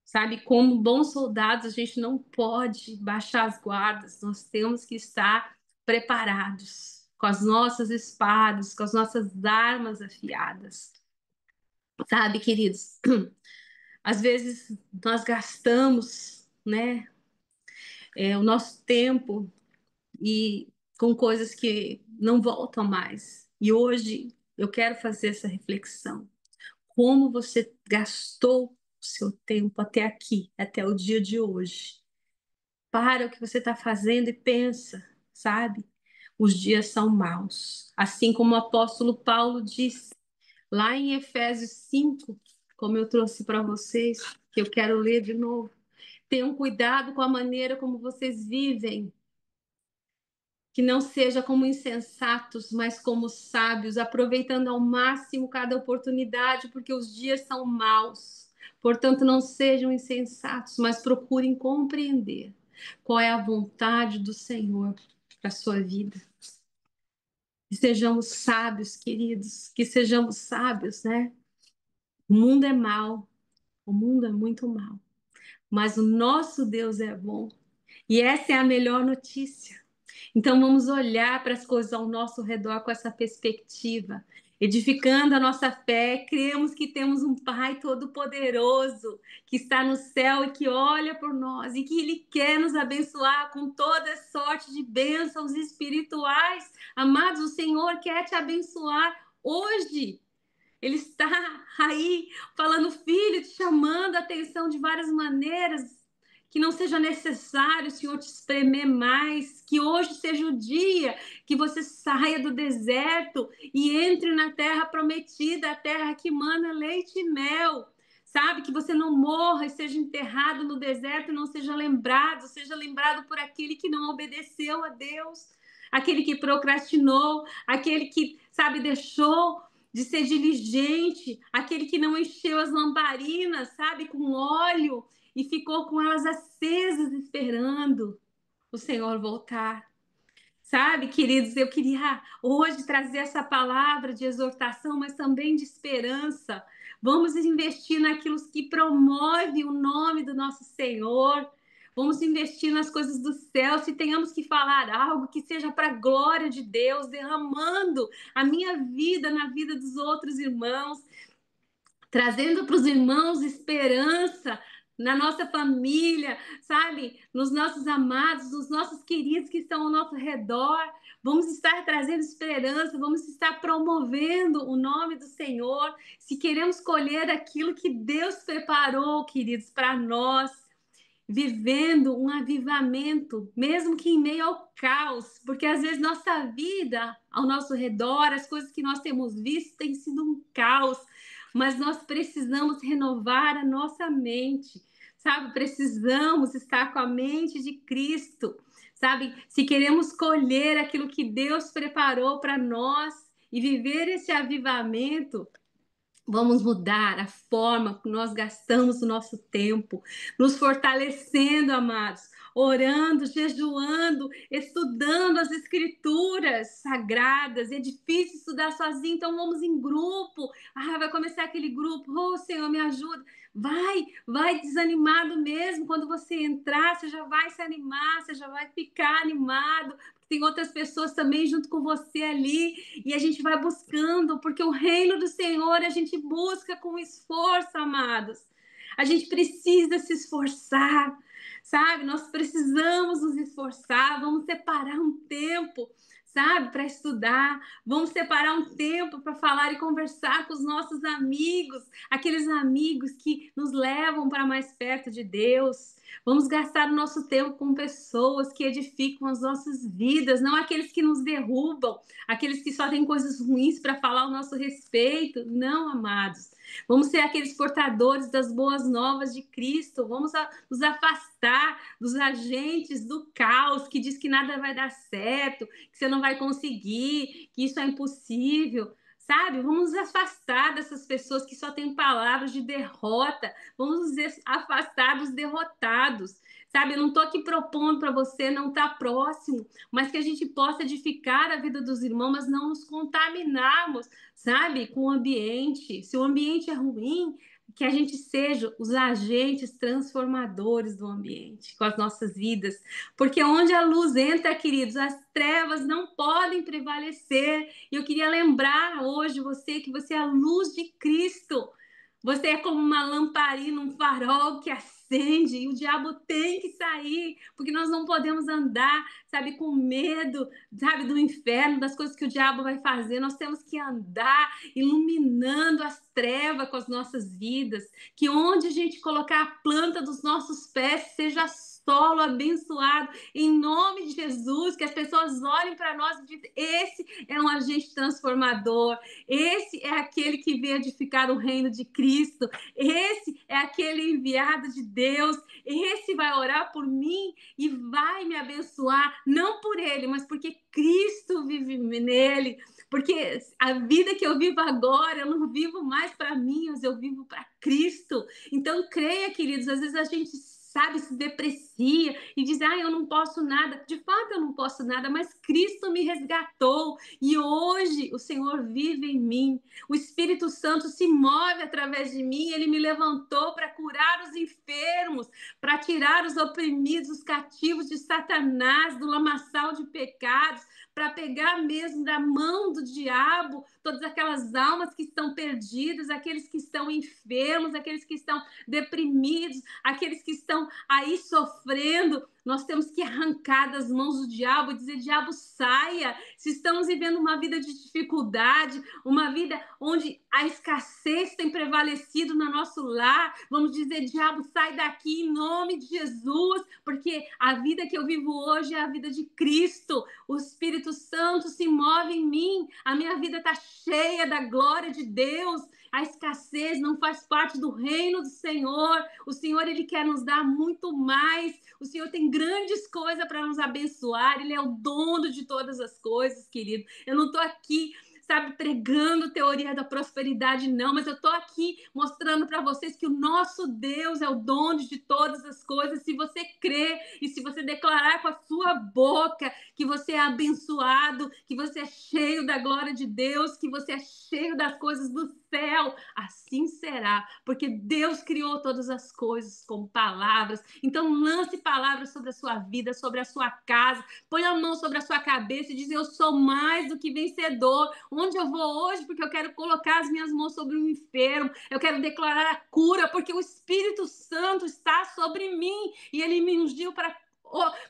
sabe? Como bons soldados, a gente não pode baixar as guardas. Nós temos que estar preparados com as nossas espadas, com as nossas armas afiadas. Sabe, queridos? Às vezes nós gastamos, né, o nosso tempo e com coisas que não voltam mais. E hoje eu quero fazer essa reflexão. Como você gastou o seu tempo até aqui, até o dia de hoje? Para o que você está fazendo e pensa, sabe? Os dias são maus. Assim como o apóstolo Paulo disse lá em Efésios 5, como eu trouxe para vocês, que eu quero ler de novo. Tenham cuidado com a maneira como vocês vivem, que não seja como insensatos, mas como sábios, aproveitando ao máximo cada oportunidade, porque os dias são maus. Portanto, não sejam insensatos, mas procurem compreender qual é a vontade do Senhor para a sua vida. Que sejamos sábios, queridos, que sejamos sábios, né? O mundo é mau, o mundo é muito mau, mas o nosso Deus é bom. E essa é a melhor notícia. Então vamos olhar para as coisas ao nosso redor com essa perspectiva, edificando a nossa fé. Cremos que temos um Pai todo-poderoso que está no céu e que olha por nós e que Ele quer nos abençoar com toda sorte de bênçãos espirituais. Amados, o Senhor quer te abençoar hoje. Ele está aí falando, filho, te chamando a atenção de várias maneiras. Que não seja necessário o Senhor te espremer mais, que hoje seja o dia que você saia do deserto e entre na terra prometida, a terra que mana leite e mel. Sabe, que você não morra e seja enterrado no deserto e não seja lembrado por aquele que não obedeceu a Deus, aquele que procrastinou, aquele que, sabe, deixou de ser diligente, aquele que não encheu as lamparinas, sabe, com óleo e ficou com elas acesas esperando o Senhor voltar. Sabe, queridos, eu queria hoje trazer essa palavra de exortação, mas também de esperança. Vamos investir naquilo que promove o nome do nosso Senhor. Vamos investir nas coisas do céu. Se tenhamos que falar algo que seja para a glória de Deus, derramando a minha vida na vida dos outros irmãos, trazendo para os irmãos esperança na nossa família, sabe? Nos nossos amados, nos nossos queridos que estão ao nosso redor. Vamos estar trazendo esperança, vamos estar promovendo o nome do Senhor. Se queremos colher aquilo que Deus preparou, queridos, para nós, vivendo um avivamento, mesmo que em meio ao caos, porque às vezes nossa vida ao nosso redor, as coisas que nós temos visto, tem sido um caos, mas nós precisamos renovar a nossa mente, sabe? Precisamos estar com a mente de Cristo, sabe? Se queremos colher aquilo que Deus preparou para nós e viver esse avivamento, vamos mudar a forma que nós gastamos o nosso tempo, nos fortalecendo, amados, orando, jejuando, estudando as escrituras sagradas. É difícil estudar sozinho, então vamos em grupo. Ah, vai começar aquele grupo. Oh, Senhor, me ajuda. Vai desanimado mesmo. Quando você entrar, você já vai se animar, você já vai ficar animado. Tem outras pessoas também junto com você ali, e a gente vai buscando, porque o reino do Senhor a gente busca com esforço, amados. A gente precisa se esforçar, sabe? Nós precisamos nos esforçar, vamos separar um tempo, sabe, para estudar, vamos separar um tempo para falar e conversar com os nossos amigos, aqueles amigos que nos levam para mais perto de Deus. Vamos gastar o nosso tempo com pessoas que edificam as nossas vidas, não aqueles que nos derrubam, aqueles que só têm coisas ruins para falar ao nosso respeito. Não, amados. Vamos ser aqueles portadores das boas novas de Cristo. Vamos nos afastar dos agentes do caos que diz que nada vai dar certo, que você não vai conseguir, que isso é impossível. Sabe? Vamos nos afastar dessas pessoas que só têm palavras de derrota. Vamos nos afastar dos derrotados. Sabe? Eu não estou aqui propondo para você não estar próximo, mas que a gente possa edificar a vida dos irmãos, mas não nos contaminarmos, sabe? Com o ambiente. Se o ambiente é ruim, que a gente seja os agentes transformadores do ambiente, com as nossas vidas. Porque onde a luz entra, queridos, as trevas não podem prevalecer. E eu queria lembrar hoje você que você é a luz de Cristo. Você é como uma lamparina, um farol que acende, e o diabo tem que sair, porque nós não podemos andar, sabe, com medo, sabe, do inferno, das coisas que o diabo vai fazer. Nós temos que andar iluminando as trevas com as nossas vidas, que onde a gente colocar a planta dos nossos pés seja solo abençoado, em nome de Jesus, que as pessoas olhem para nós e digam: esse é um agente transformador, esse é aquele que veio edificar o reino de Cristo, esse é aquele enviado de Deus, esse vai orar por mim e vai me abençoar, não por ele, mas porque Cristo vive nele. Porque a vida que eu vivo agora, eu não vivo mais para mim, mas eu vivo para Cristo. Então, creia, queridos, às vezes a gente sabe, se deprecia e diz: ah, eu não posso nada. De fato, eu não posso nada, mas Cristo me resgatou e hoje o Senhor vive em mim. O Espírito Santo se move através de mim, ele me levantou para curar os enfermos, para tirar os oprimidos, os cativos de Satanás, do lamaçal de pecados, para pegar mesmo da mão do diabo todas aquelas almas que estão perdidas, aqueles que estão enfermos, aqueles que estão deprimidos, aqueles que estão aí sofrendo. Nós temos que arrancar das mãos do diabo e dizer: diabo, saia. Se estamos vivendo uma vida de dificuldade, uma vida onde a escassez tem prevalecido no nosso lar, vamos dizer: diabo, sai daqui em nome de Jesus, porque a vida que eu vivo hoje é a vida de Cristo. O Espírito Santo se move em mim, a minha vida está cheia da glória de Deus. A escassez não faz parte do reino do Senhor. O Senhor, ele quer nos dar muito mais. O Senhor tem grandes coisas para nos abençoar. Ele é o dono de todas as coisas, querido. Eu não estou aqui, sabe, pregando teoria da prosperidade, não, mas eu estou aqui mostrando para vocês que o nosso Deus é o dono de todas as coisas. Se você crer e se você declarar com a sua boca que você é abençoado, que você é cheio da glória de Deus, que você é cheio das coisas do céu. Assim será, porque Deus criou todas as coisas com palavras. Então lance palavras sobre a sua vida, sobre a sua casa, põe a mão sobre a sua cabeça e diz: eu sou mais do que vencedor. Onde eu vou hoje? Porque eu quero colocar as minhas mãos sobre o enfermo, eu quero declarar a cura, porque o Espírito Santo está sobre mim e ele me ungiu para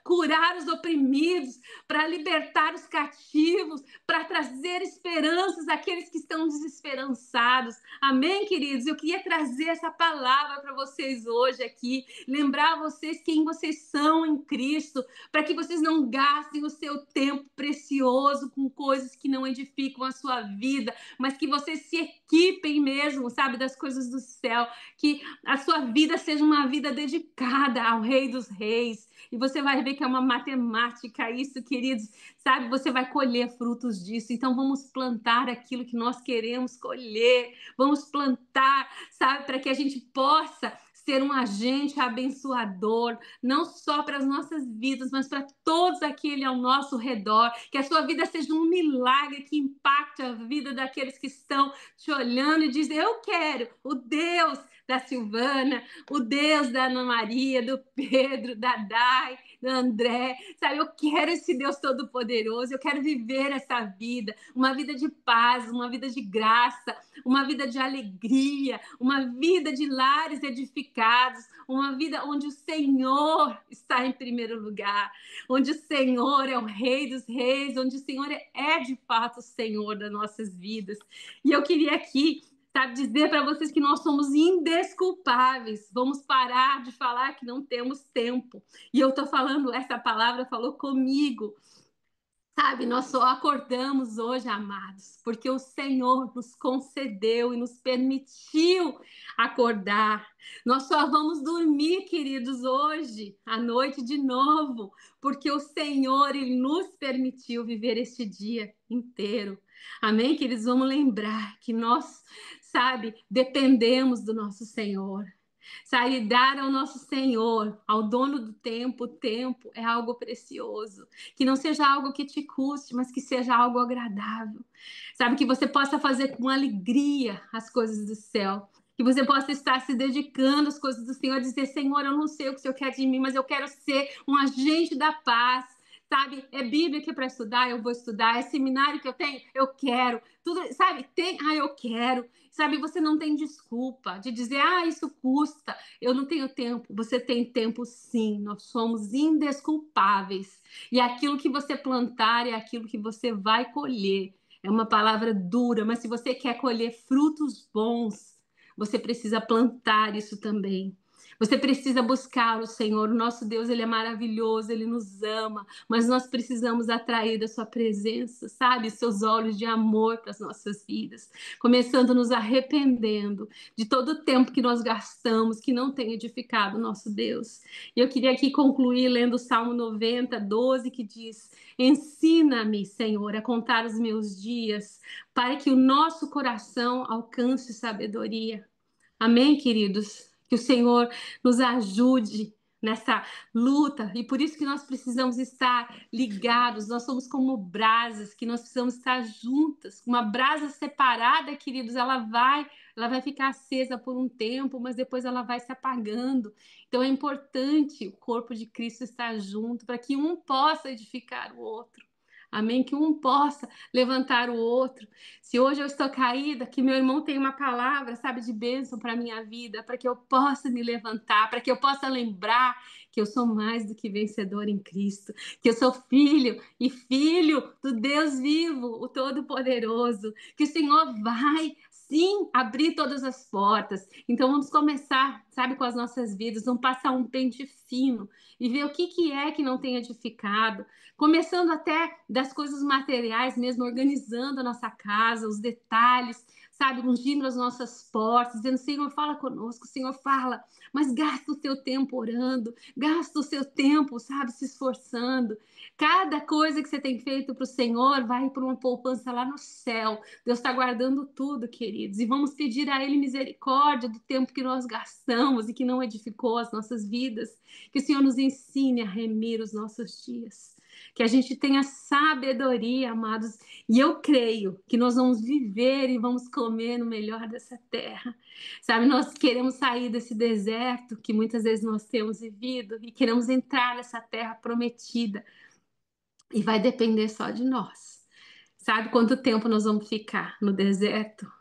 curar os oprimidos, para libertar os cativos, para trazer esperanças àqueles que estão desesperançados. Amém, queridos? Eu queria trazer essa palavra para vocês hoje aqui, lembrar vocês quem vocês são em Cristo, para que vocês não gastem o seu tempo precioso com coisas que não edificam a sua vida, mas que vocês se equipem mesmo, sabe, das coisas do céu, que a sua vida seja uma vida dedicada ao Rei dos Reis. E você vai ver que é uma matemática isso, queridos, sabe? Você vai colher frutos disso. Então vamos plantar aquilo que nós queremos colher. Vamos plantar, sabe? Para que a gente possa ser um agente abençoador, não só para as nossas vidas, mas para todos aqueles ao nosso redor. Que a sua vida seja um milagre que impacte a vida daqueles que estão te olhando e dizem: eu quero o Deus da Silvana, o Deus da Ana Maria, do Pedro, da Dai, do André, sabe? Eu quero esse Deus todo-poderoso, eu quero viver essa vida, uma vida de paz, uma vida de graça, uma vida de alegria, uma vida de lares edificados, uma vida onde o Senhor está em primeiro lugar, onde o Senhor é o Rei dos Reis, onde o Senhor é de fato o Senhor das nossas vidas. E eu queria aqui, sabe, dizer para vocês que nós somos indesculpáveis. Vamos parar de falar que não temos tempo. E eu estou falando, essa palavra falou comigo. Sabe, nós só acordamos hoje, amados, porque o Senhor nos concedeu e nos permitiu acordar. Nós só vamos dormir, queridos, hoje, à noite de novo, porque o Senhor, Ele nos permitiu viver este dia inteiro. Amém, queridos? Vamos lembrar que nós, sabe, dependemos do nosso Senhor. Sabe, dar ao nosso Senhor, ao dono do tempo, o tempo é algo precioso. Que não seja algo que te custe, mas que seja algo agradável. Sabe, que você possa fazer com alegria as coisas do céu. Que você possa estar se dedicando às coisas do Senhor, dizer: Senhor, eu não sei o que o Senhor quer de mim, mas eu quero ser um agente da paz. Sabe, é Bíblia que é para estudar, eu vou estudar. É seminário que eu tenho, eu quero. Tudo, sabe, tem, eu quero. Sabe, você não tem desculpa de dizer: isso custa, eu não tenho tempo. Você tem tempo sim, nós somos indesculpáveis. E aquilo que você plantar é aquilo que você vai colher. É uma palavra dura, mas se você quer colher frutos bons, você precisa plantar isso também. Você precisa buscar o Senhor. O nosso Deus, ele é maravilhoso, ele nos ama, mas nós precisamos atrair da sua presença, sabe? Seus olhos de amor para as nossas vidas, começando nos arrependendo de todo o tempo que nós gastamos, que não tem edificado o nosso Deus. E eu queria aqui concluir lendo o Salmo 90, 12, que diz: ensina-me, Senhor, a contar os meus dias, para que o nosso coração alcance sabedoria. Amém, queridos? Que o Senhor nos ajude nessa luta, e por isso que nós precisamos estar ligados. Nós somos como brasas, que nós precisamos estar juntas. Uma brasa separada, queridos, ela vai ficar acesa por um tempo, mas depois ela vai se apagando. Então é importante o corpo de Cristo estar junto para que um possa edificar o outro. Amém? Que um possa levantar o outro. Se hoje eu estou caída, que meu irmão tenha uma palavra, sabe, de bênção para a minha vida, para que eu possa me levantar, para que eu possa lembrar que eu sou mais do que vencedor em Cristo, que eu sou filho e filho do Deus vivo, o Todo-Poderoso, que o Senhor vai, sim, abrir todas as portas. Então vamos começar, sabe, com as nossas vidas, vamos passar um pente fino e ver o que é que não tem edificado, começando até das coisas materiais mesmo, organizando a nossa casa, os detalhes, sabe, ungindo as nossas portas, dizendo: Senhor, fala conosco, Senhor, fala, mas gasta o seu tempo orando, gasta o seu tempo, sabe, se esforçando. Cada coisa que você tem feito para o Senhor vai para uma poupança lá no céu. Deus está guardando tudo, queridos, e vamos pedir a Ele misericórdia do tempo que nós gastamos e que não edificou as nossas vidas. Que o Senhor nos ensine a remir os nossos dias. Que a gente tenha sabedoria, amados. E eu creio que nós vamos viver e vamos comer no melhor dessa terra. Sabe, nós queremos sair desse deserto que muitas vezes nós temos vivido e queremos entrar nessa terra prometida. E vai depender só de nós. Sabe quanto tempo nós vamos ficar no deserto?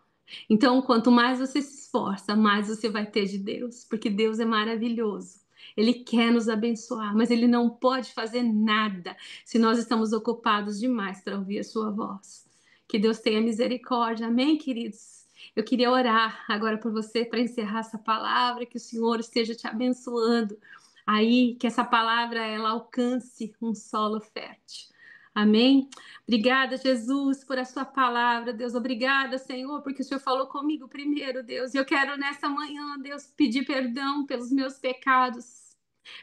Então, quanto mais você se esforça, mais você vai ter de Deus, porque Deus é maravilhoso. Ele quer nos abençoar, mas ele não pode fazer nada se nós estamos ocupados demais para ouvir a sua voz. Que Deus tenha misericórdia. Amém, queridos? Eu queria orar agora por você para encerrar essa palavra, que o Senhor esteja te abençoando. Aí, que essa palavra ela alcance um solo fértil. Amém? Obrigada, Jesus, por a sua palavra, Deus. Obrigada, Senhor, porque o Senhor falou comigo primeiro, Deus. E eu quero nessa manhã, Deus, pedir perdão pelos meus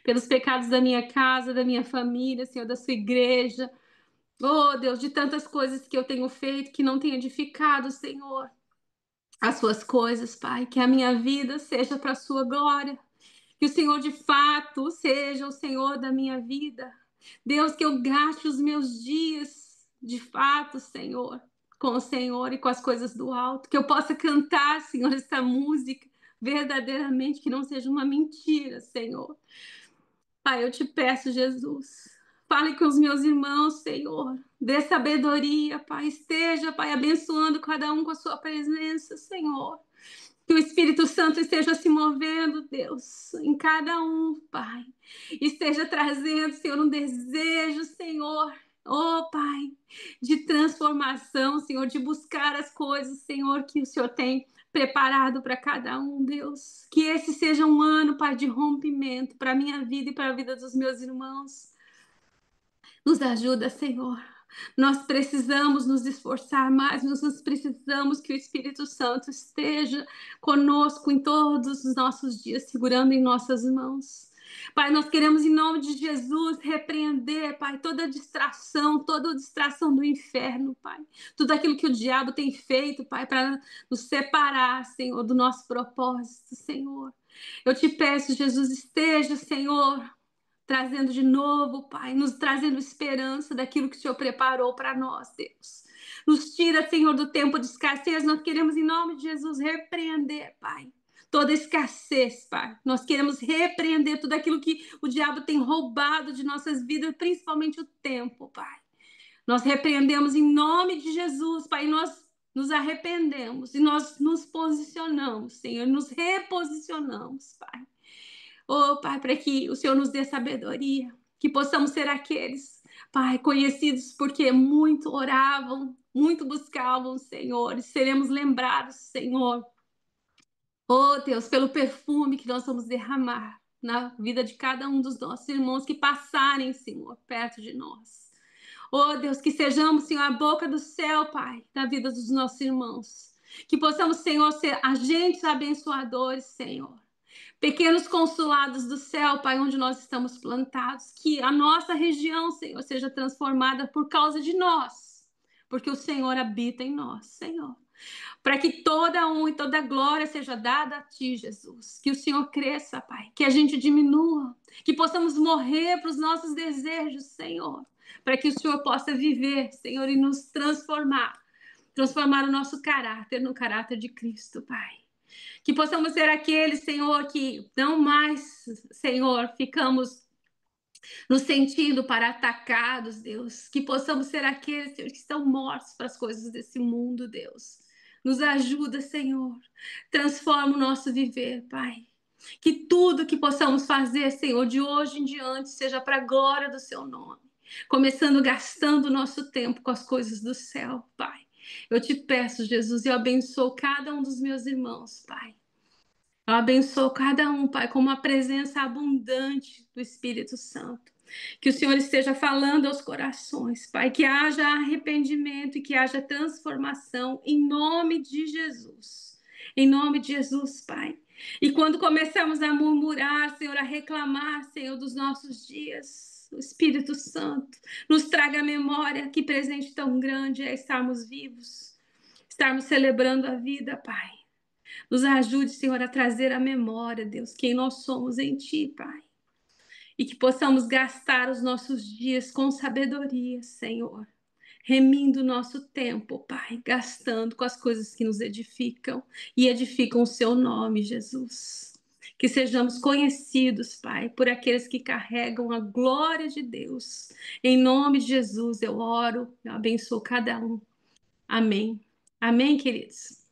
pelos pecados da minha casa, da minha família, Senhor, da sua igreja. Oh, Deus, de tantas coisas que eu tenho feito que não tenho edificado, Senhor, as suas coisas, Pai. Que a minha vida seja para a sua glória. Que o Senhor de fato seja o Senhor da minha vida. Deus, que eu gaste os meus dias de fato, Senhor, com o Senhor e com as coisas do alto. Que eu possa cantar, Senhor, essa música verdadeiramente, que não seja uma mentira, Senhor. Pai, eu te peço, Jesus, fale com os meus irmãos, Senhor. Dê sabedoria, Pai. Esteja, Pai, abençoando cada um com a sua presença, Senhor. Que o Espírito Santo esteja se movendo, Deus, em cada um, Pai. Esteja trazendo, Senhor, um desejo, Senhor, oh, Pai, de transformação, Senhor, de buscar as coisas, Senhor, que o Senhor tem preparado para cada um, Deus. Que esse seja um ano, Pai, de rompimento para a minha vida e para a vida dos meus irmãos. Nos ajuda, Senhor. Nós precisamos nos esforçar mais, nós precisamos que o Espírito Santo esteja conosco em todos os nossos dias, segurando em nossas mãos. Pai, nós queremos, em nome de Jesus, repreender, Pai, toda distração do inferno, Pai. Tudo aquilo que o diabo tem feito, Pai, para nos separar, Senhor, do nosso propósito, Senhor. Eu te peço, Jesus, esteja, Senhor, trazendo de novo, Pai, nos trazendo esperança daquilo que o Senhor preparou para nós, Deus. Nos tira, Senhor, do tempo de escassez. Nós queremos, em nome de Jesus, repreender, Pai, toda escassez, Pai. Nós queremos repreender tudo aquilo que o diabo tem roubado de nossas vidas, principalmente o tempo, Pai. Nós repreendemos em nome de Jesus, Pai, e nós nos arrependemos e nós nos posicionamos, Senhor, nos reposicionamos, Pai. Oh, Pai, para que o Senhor nos dê sabedoria, que possamos ser aqueles, Pai, conhecidos porque muito oravam, muito buscavam, Senhor, e seremos lembrados, Senhor. Oh, Deus, pelo perfume que nós vamos derramar na vida de cada um dos nossos irmãos que passarem, Senhor, perto de nós. Oh, Deus, que sejamos, Senhor, a boca do céu, Pai, na vida dos nossos irmãos. Que possamos, Senhor, ser agentes abençoadores, Senhor. Pequenos consulados do céu, Pai, onde nós estamos plantados, que a nossa região, Senhor, seja transformada por causa de nós, porque o Senhor habita em nós, Senhor. Para que toda honra e toda glória seja dada a Ti, Jesus. Que o Senhor cresça, Pai, que a gente diminua, que possamos morrer para os nossos desejos, Senhor, para que o Senhor possa viver, Senhor, e nos transformar o nosso caráter no caráter de Cristo, Pai. Que possamos ser aqueles, Senhor, que não mais, Senhor, ficamos nos sentindo para atacados, Deus. Que possamos ser aqueles, Senhor, que estão mortos para as coisas desse mundo, Deus. Nos ajuda, Senhor. Transforma o nosso viver, Pai. Que tudo que possamos fazer, Senhor, de hoje em diante, seja para a glória do Seu nome. Começando gastando o nosso tempo com as coisas do céu, Pai. Eu te peço, Jesus, eu abençoo cada um dos meus irmãos, Pai. Eu abençoo cada um, Pai, com uma presença abundante do Espírito Santo. Que o Senhor esteja falando aos corações, Pai, que haja arrependimento e que haja transformação em nome de Jesus. Em nome de Jesus, Pai. E quando começamos a murmurar, Senhor, a reclamar, Senhor, dos nossos dias, o Espírito Santo nos traga a memória que presente tão grande é estarmos vivos, estarmos celebrando a vida, Pai. Nos ajude, Senhor, a trazer à memória, Deus, quem nós somos em Ti, Pai. e que possamos gastar os nossos dias com sabedoria, Senhor, remindo o nosso tempo, Pai, gastando com as coisas que nos edificam e edificam o seu nome, Jesus. Que sejamos conhecidos, Pai, por aqueles que carregam a glória de Deus. Em nome de Jesus eu oro, eu abençoo cada um. Amém. Amém, queridos.